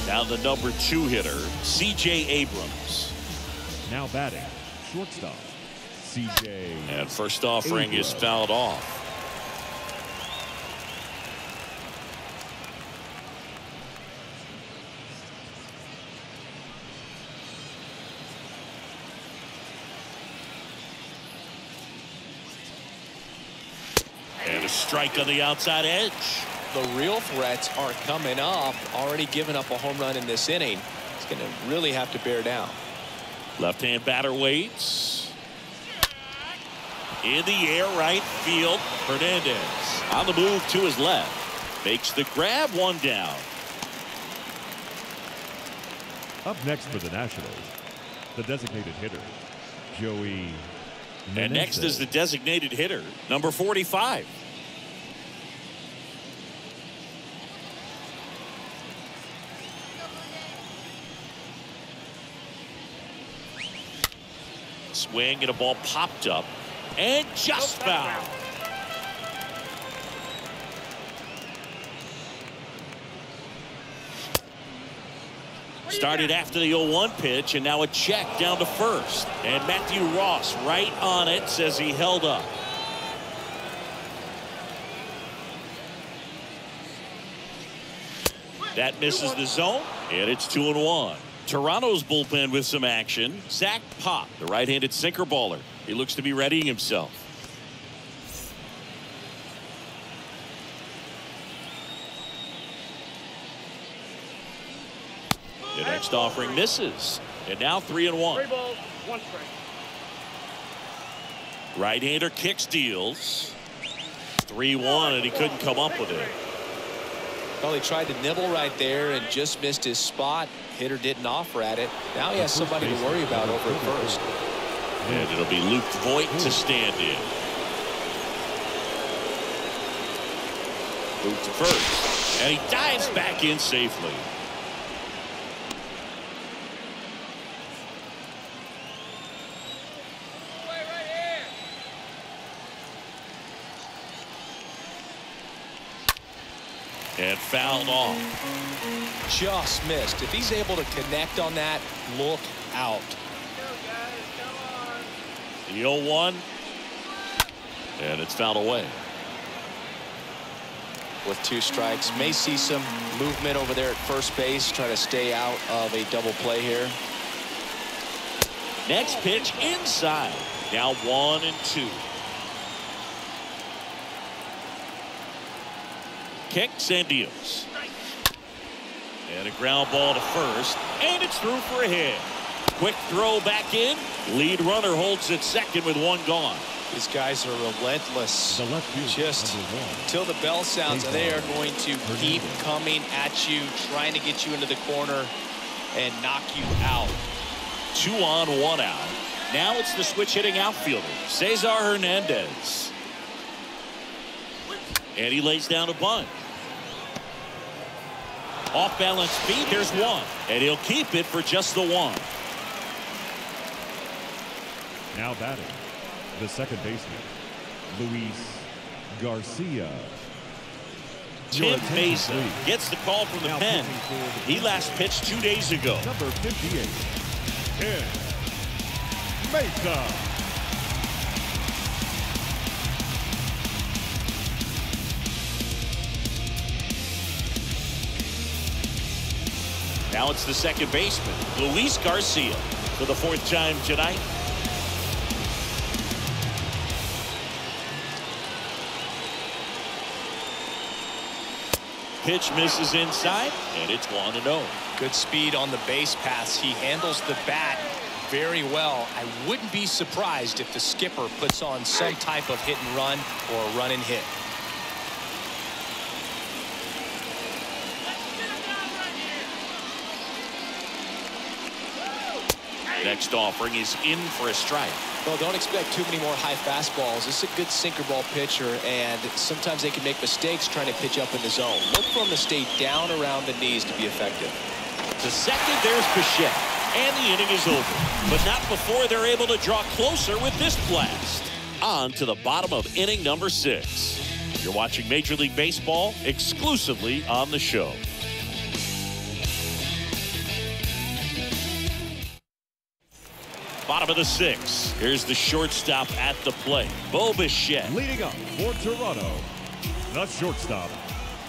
Now the number 2 hitter, C.J. Abrams. Now batting, shortstop, C.J. And first offering is fouled off. And a strike on the outside edge. The real threats are coming up. Already given up a home run in this inning. He's going to really have to bear down. Left-hand batter waits. In the air, right field. Hernandez on the move to his left. Makes the grab, 1 down. Up next for the Nationals, the designated hitter, Joey Menendez. And next is the designated hitter, number 45. Swing and a ball popped up and just fouled. Started after the 0-1 pitch, and now a check down to first. And Matthew Ross right on it, says he held up. That misses the zone, and it's 2-1. Toronto's bullpen with some action. Zach Pop, the right-handed sinker baller. He looks to be readying himself. The next offering misses. And now 3-1. 3 balls, 1 strike. Right-hander kicks, deals. 3-1, and he couldn't come up with it. Well, he tried to nibble right there and just missed his spot. Hitter didn't offer at it. Now he has somebody to worry about over at first. And it'll be Luke Voigt to stand in. Luke to first. And he dives back in safely. And fouled off. Just missed. If he's able to connect on that, look out. The 0-1. And it's fouled away. With 2 strikes. May see some movement over there at first base. Try to stay out of a double play here. Next pitch inside. Now 1-2. kicks and deals. And a ground ball to first, and it's through for a hit. Quick throw back in. Lead runner holds at second with one gone. These guys are relentless. The left field, Just till the bell sounds, and they are going to keep coming at you, trying to get you into the corner and knock you out. 2 on, 1 out. Now it's the switch hitting outfielder, Cesar Hernandez. And he lays down a bunt. Off balance feet, there's one. And he'll keep it for just the one. Now batting, the second baseman, Luis Garcia. Tim Mesa gets the call from the pen. He last pitched 2 days ago. Number 58, Tim Mesa. Now it's the second baseman, Luis Garcia, for the 4th time tonight. Pitch misses inside, and it's 1-0. Good speed on the base paths. He handles the bat very well. I wouldn't be surprised if the skipper puts on some type of hit and run or a run and hit. Next offering is in for a strike. Well, don't expect too many more high fastballs. This is a good sinker ball pitcher, and sometimes they can make mistakes trying to pitch up in the zone. Look for him to stay down around the knees to be effective. To second, there's Bichette, and the inning is over. But not before they're able to draw closer with this blast. On to the bottom of inning number 6. You're watching Major League Baseball exclusively on the show. Bottom of the 6th. Here's the shortstop at the plate, Bo Bichette. Leading up for Toronto, the shortstop,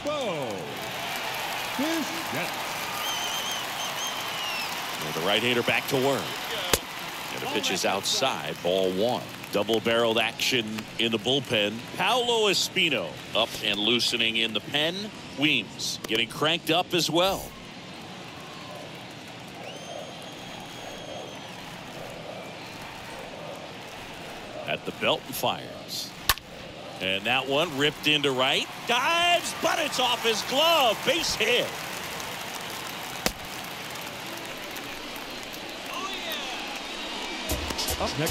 Bo Bichette. The right-hander back to work. And the pitch is outside, ball 1. Double-barreled action in the bullpen. Paolo Espino up and loosening in the pen. Weems getting cranked up as well. At the belt and fires. And that one ripped into right. Dives, but it's off his glove. Base hit.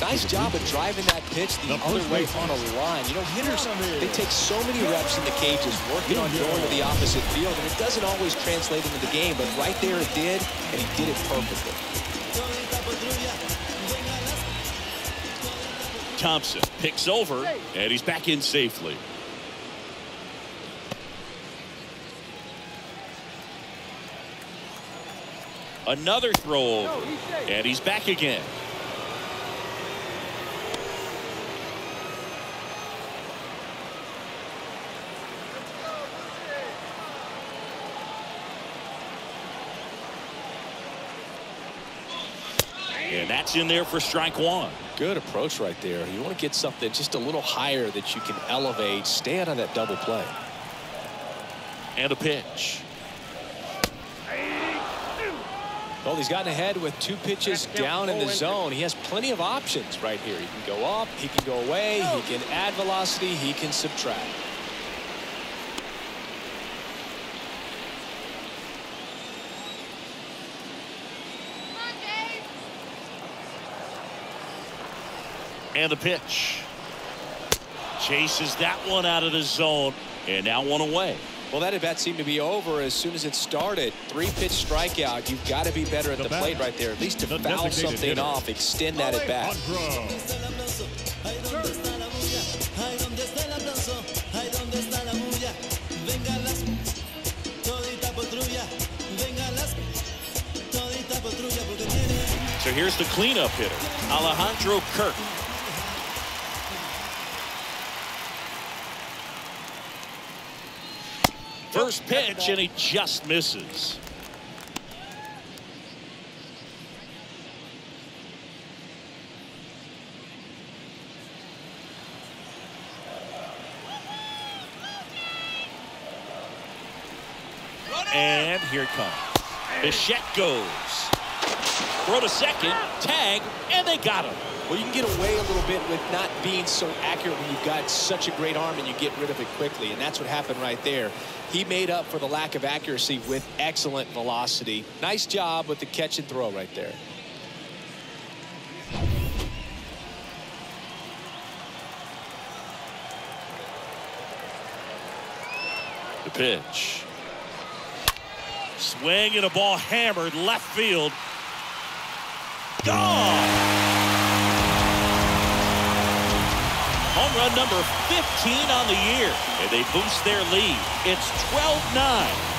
Nice job of driving that pitch the other way on a line. You know, hitters, they take so many reps in the cages working on going to the opposite field, and it doesn't always translate into the game, but right there it did, and he did it perfectly. Thompson picks over, and he's back in safely. Another throw over, and he's back again. And that's in there for strike 1. Good approach right there. You want to get something just a little higher that you can elevate. Stay out of that double play. And a pitch. Well, he's gotten ahead with 2 pitches down in the zone. He has plenty of options right here. He can go up, he can go away, he can add velocity, he can subtract. And the pitch. Chases that one out of the zone, and now one away. Well, that at bat seemed to be over as soon as it started. 3-pitch strikeout. You've got to be better at the plate right there, at least to foul something off, extend that at bat. So here's the cleanup hitter, Alejandro Kirk. First pitch, and he just misses. and here it comes. Bichette goes. Throw to second, tag, and they got him. Well, you can get away a little bit with not being so accurate when you've got such a great arm and you get rid of it quickly, and that's what happened right there. He made up for the lack of accuracy with excellent velocity. Nice job with the catch and throw right there. The pitch. Swing and a ball hammered left field. Gone! Home run number 15 on the year, and they boost their lead. It's 12-9.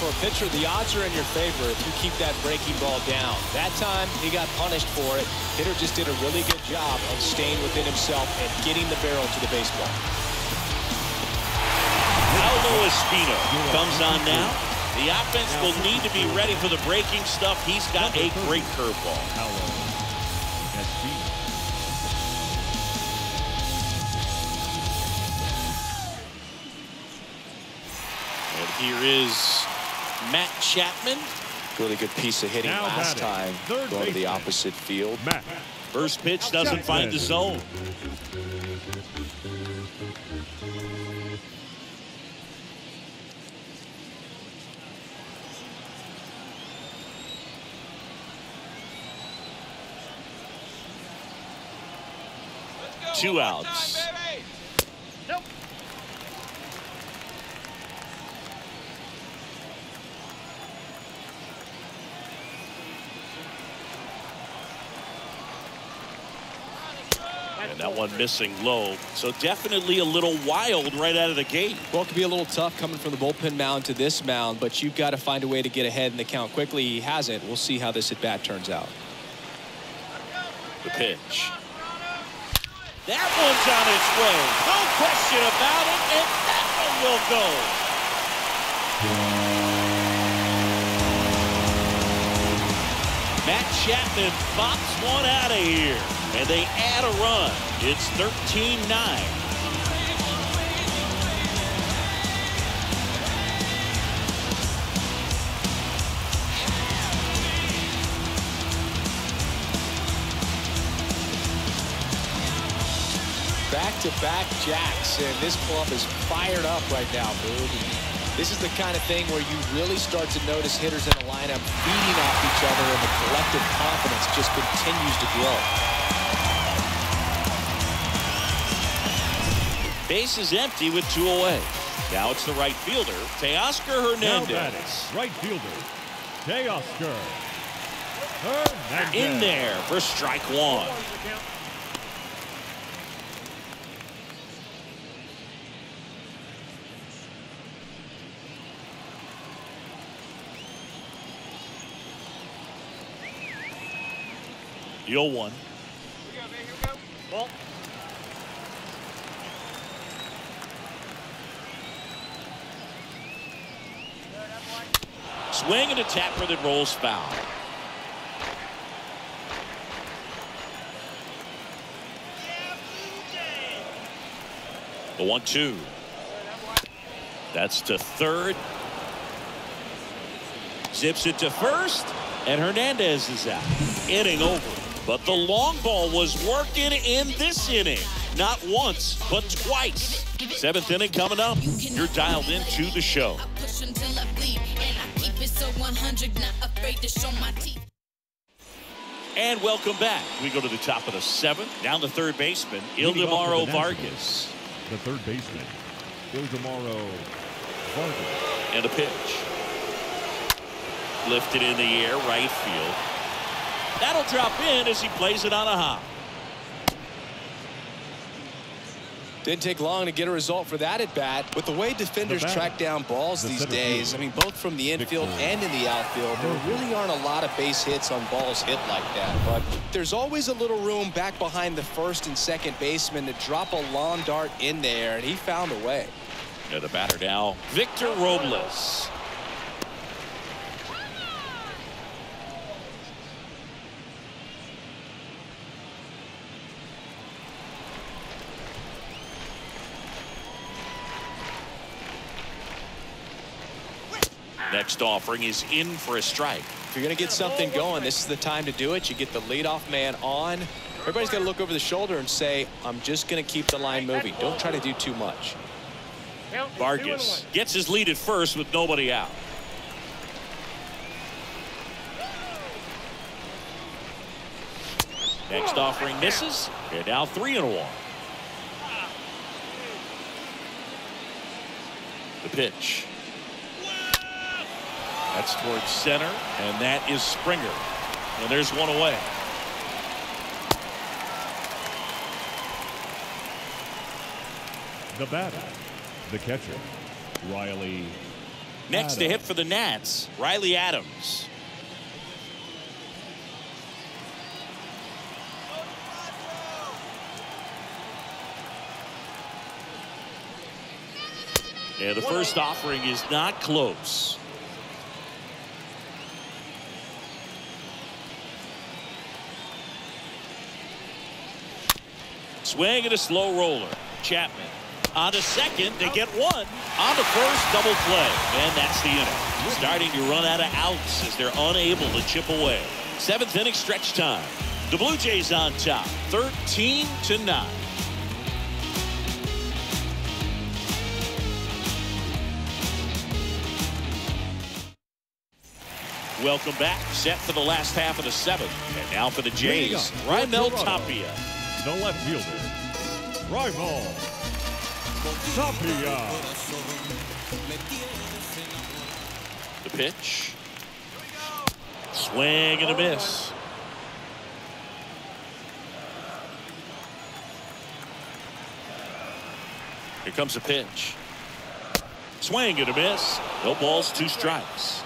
For a pitcher, the odds are in your favor if you keep that breaking ball down. That time, he got punished for it. Hitter just did a really good job of staying within himself and getting the barrel to the baseball. Paulo Espino comes on now. The offense will need to be ready for the breaking stuff. He's got a great curveball. And here is Matt Chapman. Really good piece of hitting last time. Going to the opposite field. First pitch doesn't find the zone. Two outs. And that one missing low. So definitely a little wild right out of the gate. Well, it could be a little tough coming from the bullpen mound to this mound, but you've got to find a way to get ahead in the count quickly. He hasn't. We'll see how this at-bat turns out. The pitch. That one's on its way. No question about it, and that one will go. Matt Chapman pops one out of here, and they add a run. It's 13-9. Back-to-back jacks, and this club is fired up right now, Boog. This is the kind of thing where you really start to notice hitters in a lineup feeding off each other, and the collective confidence just continues to grow. Base is empty with 2 away. Now it's the right fielder, Teoscar Hernandez. Right fielder, Teoscar Hernandez. In there for strike one. The 0-1. Ball. Swing and a tapper that rolls foul. The 1-2. That's to third. Zips it to first, and Hernandez is out. Inning over. But the long ball was working in this inning. Not once, but twice. 7th inning coming up. You're dialed into the show. And welcome back. We go to the top of the 7th. Down the third baseman, Ildemaro Vargas. The third baseman, Ildemaro Vargas. And a pitch. Lifted in the air, right field. That'll drop in as he plays it on a hop. Didn't take long to get a result for that at bat. With the way defenders track down balls these days, I mean, both from the infield and in the outfield, there really aren't a lot of base hits on balls hit like that. But there's always a little room back behind the first and second baseman to drop a lawn dart in there, and he found a way. And the batter now, Victor Robles. Next offering is in for a strike. If you're going to get something going, this is the time to do it. You get the leadoff man on. Everybody's got to look over the shoulder and say, I'm just going to keep the line moving. Don't try to do too much. Vargas gets his lead at first with nobody out. Next offering misses. And now 3-1. The pitch. That's towards center, and that is Springer. And there's one away. The batter, the catcher, Riley. Next to hit for the Nats, Riley Adams. And the first offering is not close. Swing and a slow roller. Chapman on to second. They get one. On to first, double play. And that's the inning. Starting to run out of outs as they're unable to chip away. 7th inning stretch time. The Blue Jays on top, 13-9. Welcome back. Set for the last half of the 7th. And now for the Jays, Raimel Tapia. The left fielder, Raimel Tapia. The pitch. Swing and a miss. Here comes the pitch. Swing and a miss. No balls, 2 strikes.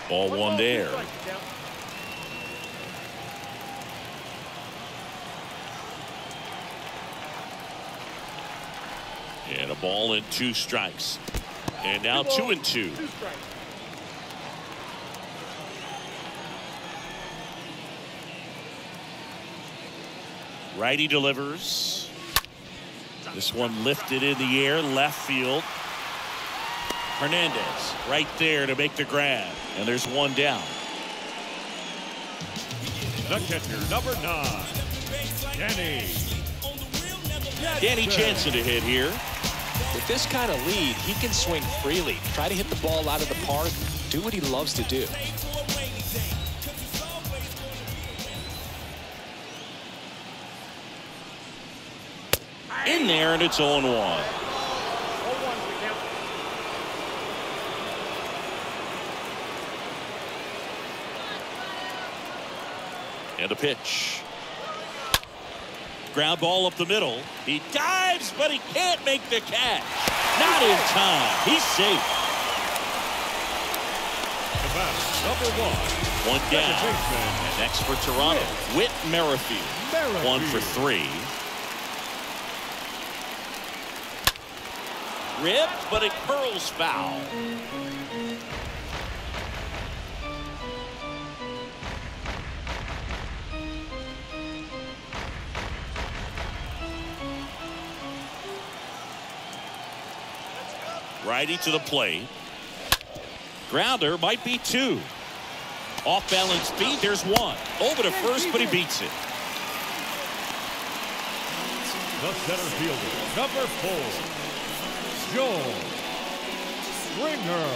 Ball 1 there. And a ball and 2 strikes. And now 2-2. Righty delivers. This one lifted in the air, left field. Hernandez right there to make the grab. And there's 1 down. The catcher, number 9, Danny Jansen to hit here. With this kind of lead, he can swing freely. Try to hit the ball out of the park. Do what he loves to do. In there, and it's 0-1. And a pitch. Ground ball up the middle. He dives, but he can't make the catch. Not in time. He's safe. The batter, number 1. 1 down. And next for Toronto, Whit Merrifield. 1 for 3. Ripped, but it curls foul. Righty to the plate. Grounder might be 2. Off balance feet. There's 1. Over to first, but he beats it. The center fielder, number 4, Joe Springer.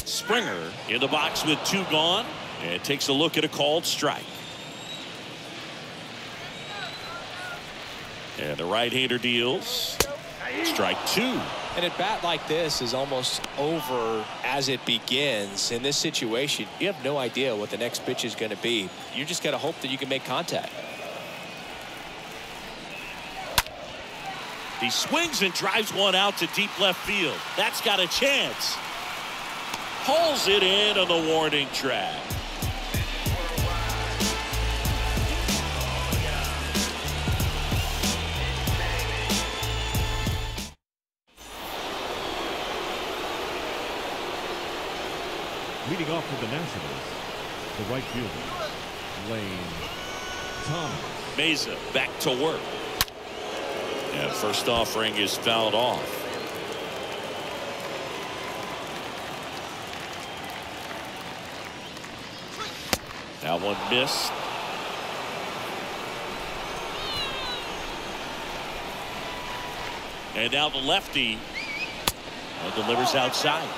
Springer in the box with 2 gone, and takes a look at a called strike. And the right-hander deals. Strike 2. And at bat like this is almost over as it begins. In this situation, you have no idea what the next pitch is going to be. You just got to hope that you can make contact. He swings and drives one out to deep left field. That's got a chance. Pulls it in on the warning track. Leading off for the Nationals, the right fielder, Lane Thomas. Mesa back to work. And first offering is fouled off. That one missed. And now the lefty delivers outside.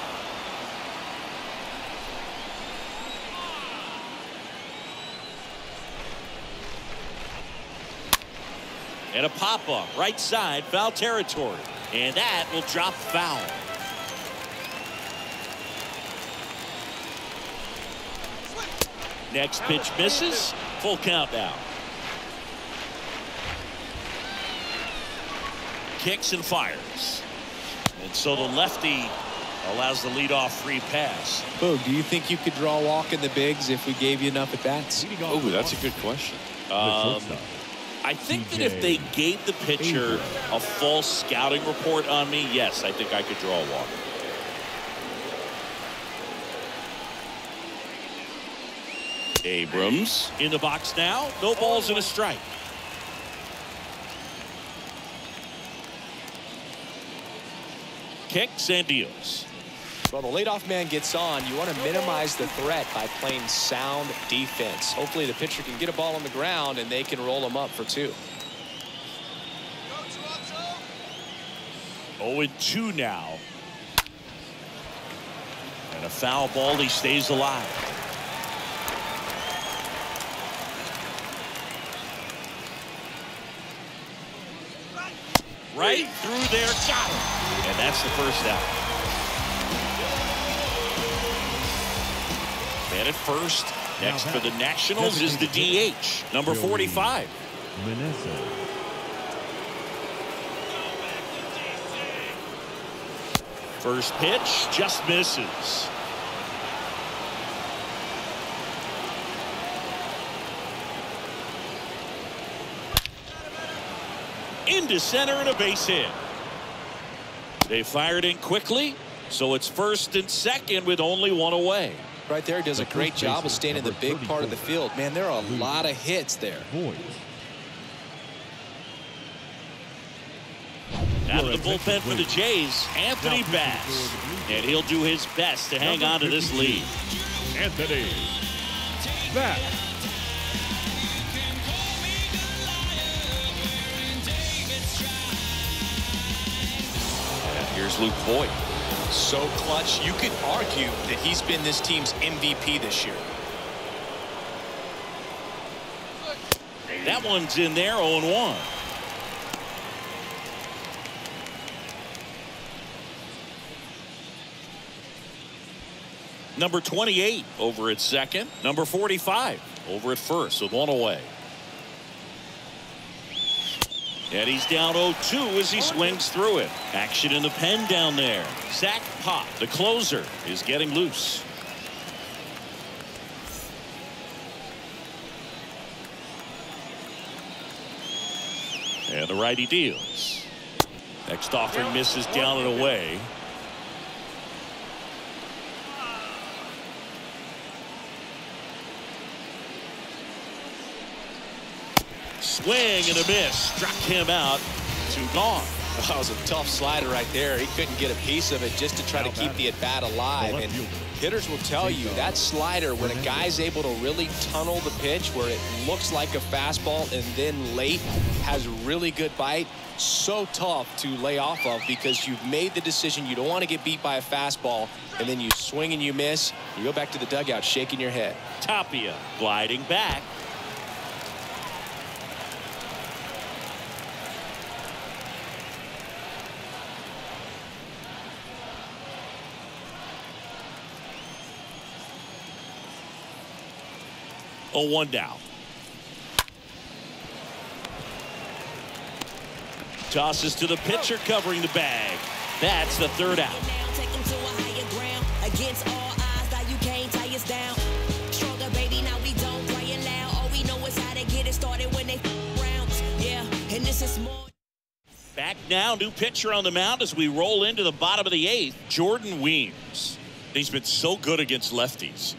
And a pop-up right side, foul territory, and that will drop foul. Next pitch misses. Full count now. Kicks and fires. And so the lefty allows the leadoff free pass. Boog, do you think you could draw a walk in the bigs if we gave you enough at bats? Oh, that's a good question. I think that if they gave the pitcher a false scouting report on me, yes, I think I could draw a walk. Abrams in the box now. No balls and a strike. Kicks and deals. Well, the leadoff man gets on. You want to minimize the threat by playing sound defense. Hopefully the pitcher can get a ball on the ground and they can roll him up for 2. 0-2 now. And a foul ball. He stays alive. Right through there, got him. And that's the first out. Man at first. Next for the Nationals is the DH, number 45. First pitch just misses. Into center and a base hit. They fired in quickly, so it's first and second with only one away. Right there, does a great job of staying in the big part of the field. Man, there are a lot of hits there. Out of the bullpen for the Jays, Anthony Bass. And he'll do his best to hang on to this lead. Anthony Bass. Here's Luke Voigt. So clutch, you could argue that he's been this team's MVP this year. That one's in there, 0-1. Number 28 over at second. Number 45 over at first with one away. And he's down 0-2 as he swings through it. Action in the pen down there. Zach Pop, the closer, is getting loose. And the righty deals. Next offering misses down and away. Swing and a miss. Struck him out. 2 gone. That was a tough slider right there. He couldn't get a piece of it just to try to keep the at-bat alive. And hitters will tell you that slider, when a guy's able to really tunnel the pitch where it looks like a fastball and then late has really good bite, so tough to lay off of because you've made the decision you don't want to get beat by a fastball, and then you swing and you miss. You go back to the dugout shaking your head. Tapia gliding back. Oh, 1 down. Tosses to the pitcher covering the bag. That's the 3rd out. Take him to a higher ground. Against all odds, now you can't tie us down. Stronger, baby, now we don't play it loud. All we know is how to get it started when they rounds. Yeah, and this is more. Back now, new pitcher on the mound as we roll into the bottom of the 8th, Jordan Weems. He's been so good against lefties.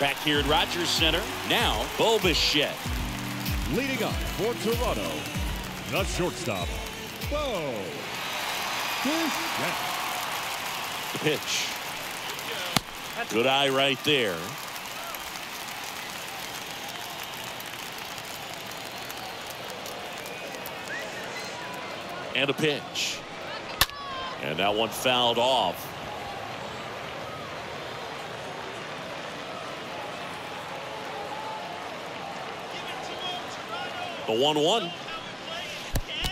Back here at Rogers Center, now Bo Bichette. Leading up for Toronto, the shortstop, Bo Bichette. The pitch. Good eye right there. And a pitch. And that one fouled off. The 1-1.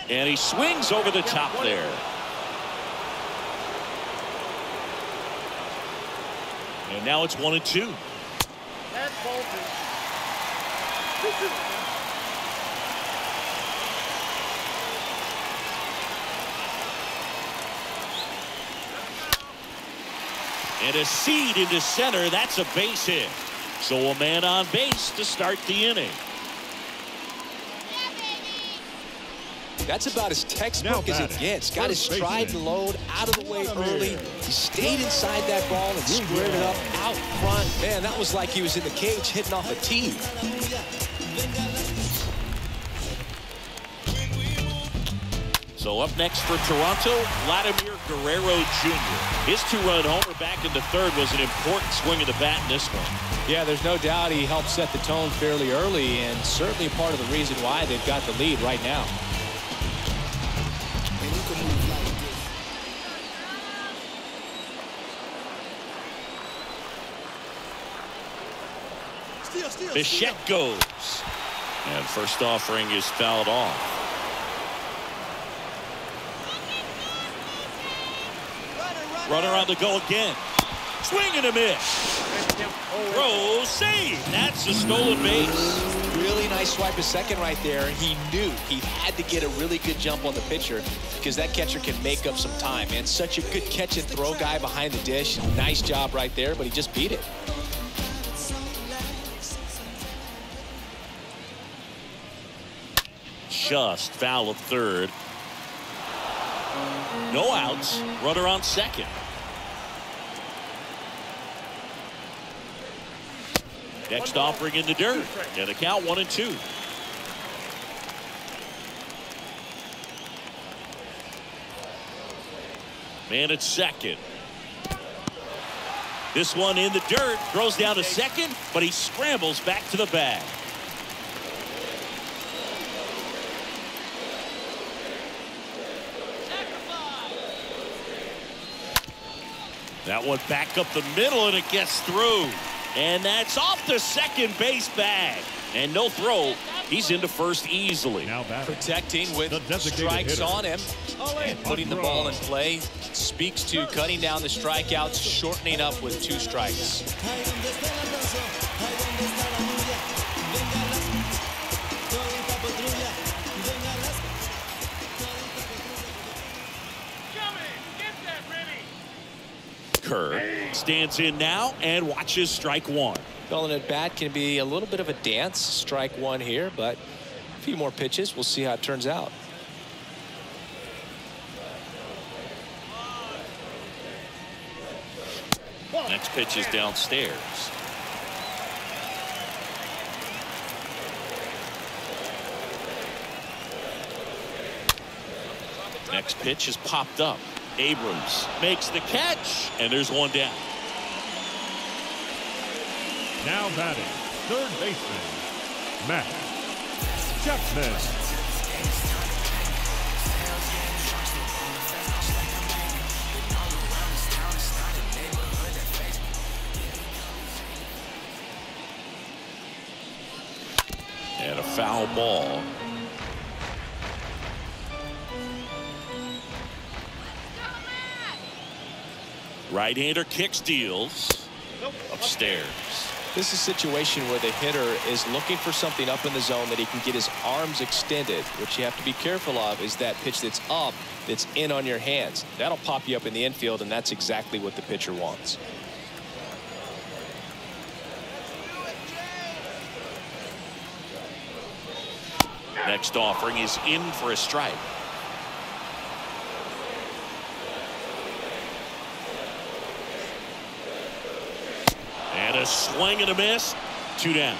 And he swings over the top there. And now it's 1-2. That's bolted. And a seed into center. That's a base hit. So a man on base to start the inning. That's about as textbook as it gets. Got his stride and load out of the way early. He stayed inside that ball and squared it up out front. Man, that was like he was in the cage hitting off a tee. So up next for Toronto, Vladimir Guerrero Jr. His two-run homer back in the third was an important swing of the bat in this one. Yeah, there's no doubt he helped set the tone fairly early, and certainly part of the reason why they've got the lead right now. Bichette goes. And first offering is fouled off. Runner on the go again. Swing and a miss. Throw, save. That's a stolen base. Really nice swipe of second right there. He knew he had to get a really good jump on the pitcher because that catcher can make up some time. And such a good catch and throw guy behind the dish. Nice job right there, but he just beat it. Just foul of third. No outs. Runner on second. Next offering in the dirt. And the count 1-2. Man at second. This one in the dirt. Throws down to second, but he scrambles back to the bag. That one back up the middle, and it gets through. And that's off the second base bag. And no throw. He's into first easily. Now protecting with strikes hitter. On him. And putting the ball in play speaks to cutting down the strikeouts, shortening up with 2 strikes. Stands in now and watches strike one. Calling at bat can be a little bit of a dance. Strike one here, but a few more pitches. We'll see how it turns out. Next pitch is downstairs. Next pitch is popped up. Abrams makes the catch, and there's one down. Now batting, third baseman, Matt Chapman. And a foul ball. Right-hander kick steals upstairs. This is a situation where the hitter is looking for something up in the zone that he can get his arms extended. What you have to be careful of is that pitch that's up, that's in on your hands. That'll pop you up in the infield, and that's exactly what the pitcher wants. Next offering is in for a strike. And a swing and a miss. 2 down.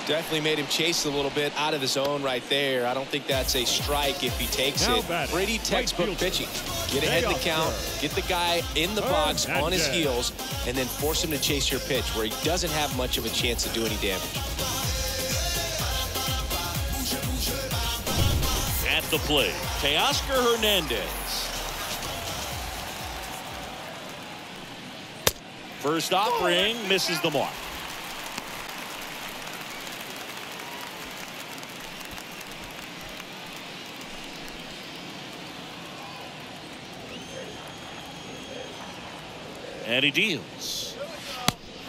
Definitely made him chase a little bit out of the zone right there. I don't think that's a strike if he takes it. Pretty textbook pitching. Get ahead of the count, get the guy in the box on his heels, and then force him to chase your pitch where he doesn't have much of a chance to do any damage. At the plate, Teoscar Hernandez. First offering misses the mark. And he deals.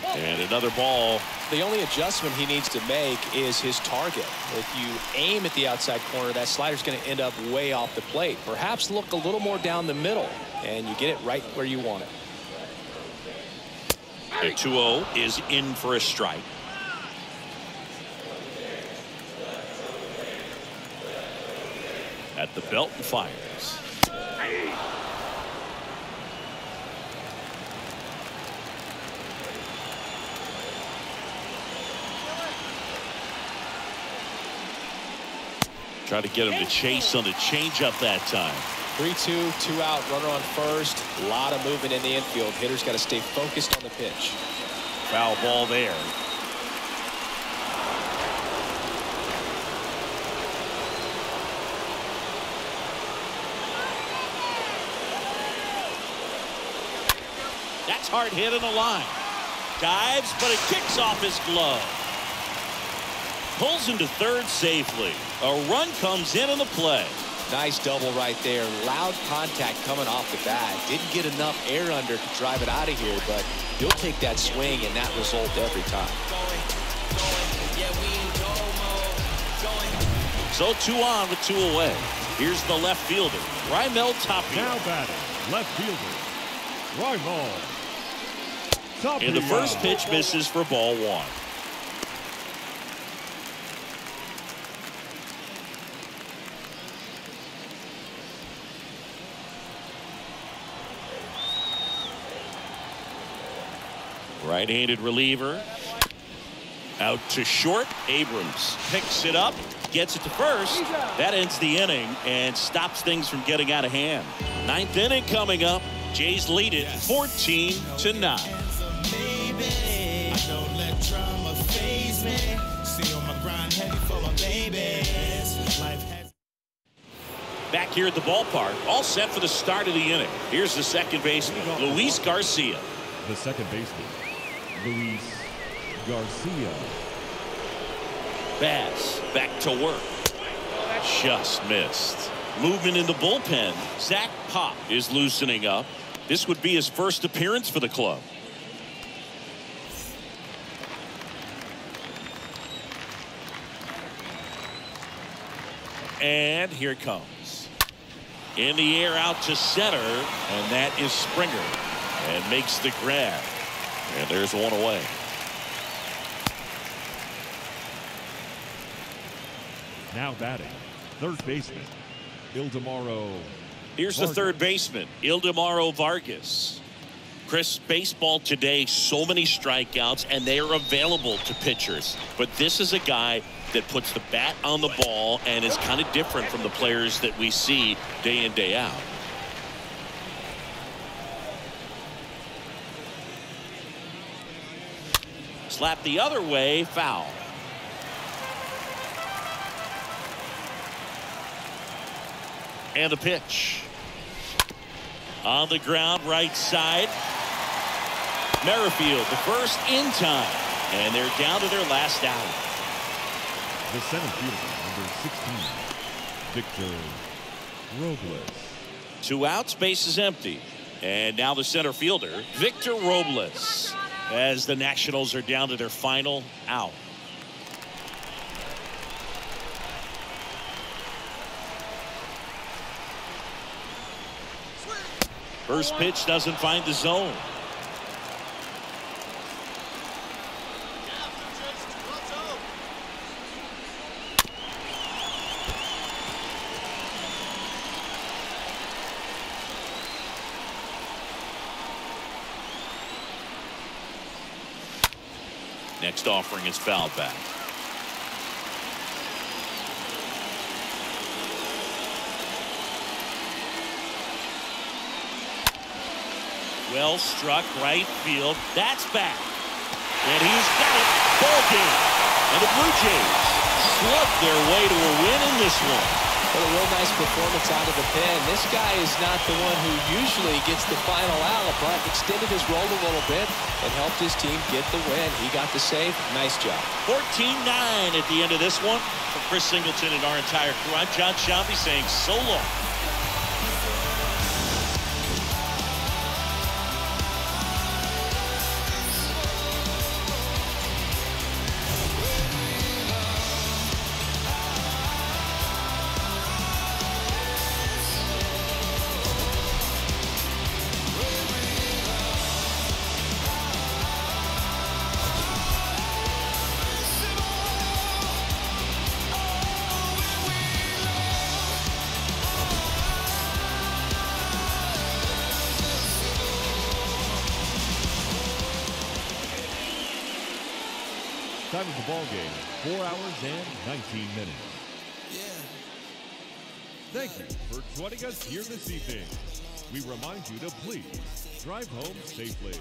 And another ball. The only adjustment he needs to make is his target. If you aim at the outside corner, that slider's going to end up way off the plate. Perhaps look a little more down the middle, and you get it right where you want it. The 2-0 is in for a strike. At the belt and fires. Try to get him to chase on the changeup that time. 3-2, 2 out, runner on first. A lot of movement in the infield. Hitter's got to stay focused on the pitch. Foul ball there. That's hard hit in the line. Dives, but it kicks off his glove. Pulls into third safely. A run comes in on the play. Nice double right there. Loud contact coming off the bat. Didn't get enough air under to drive it out of here, but he'll take that swing and that result every time. So 2 on with 2 away. Here's the left fielder, Raimel Tapia. Now batting, left fielder, Raimel Tapia. And the first pitch misses for ball 1. Right-handed reliever. Out to short. Abrams picks it up, gets it to first. That ends the inning and stops things from getting out of hand. 9th inning coming up. Jays lead it 14-9. Back here at the ballpark, all set for the start of the inning. Here's the second baseman, Luis Garcia. The second baseman, Luis Garcia. Bass back to work. Just missed. Movement in the bullpen. Zach Pop is loosening up. This would be his first appearance for the club. And here it comes. In the air out to center, and that is Springer. And makes the grab. And there's one away. Now batting, third baseman, Ildemaro. Here's the third baseman, Ildemaro Vargas. Chris, baseball today, so many strikeouts, and they are available to pitchers. But this is a guy that puts the bat on the ball and is kind of different from the players that we see day in, day out. Slap the other way, foul. And the pitch. On the ground, right side. Merrifield, the first in time. And they're down to their last out. The center fielder, number 16, Victor Robles. 2 outs, base is empty. And now the center fielder, Victor Robles, as the Nationals are down to their final out. First pitch doesn't find the zone. Next offering is fouled back. Well struck right field. That's back. And he's got it. Ball game. And the Blue Jays slugged their way to a win in this one. Well, a real nice performance out of the pen. This guy is not the one who usually gets the final out, but extended his role a little bit and helped his team get the win. He got the save. Nice job. 14-9 at the end of this one. For Chris Singleton and our entire crew, I'm John Shambi saying so long. Time of the ball game, 4 hours and 19 minutes. Thank you for joining us here this evening. We remind you to please drive home safely.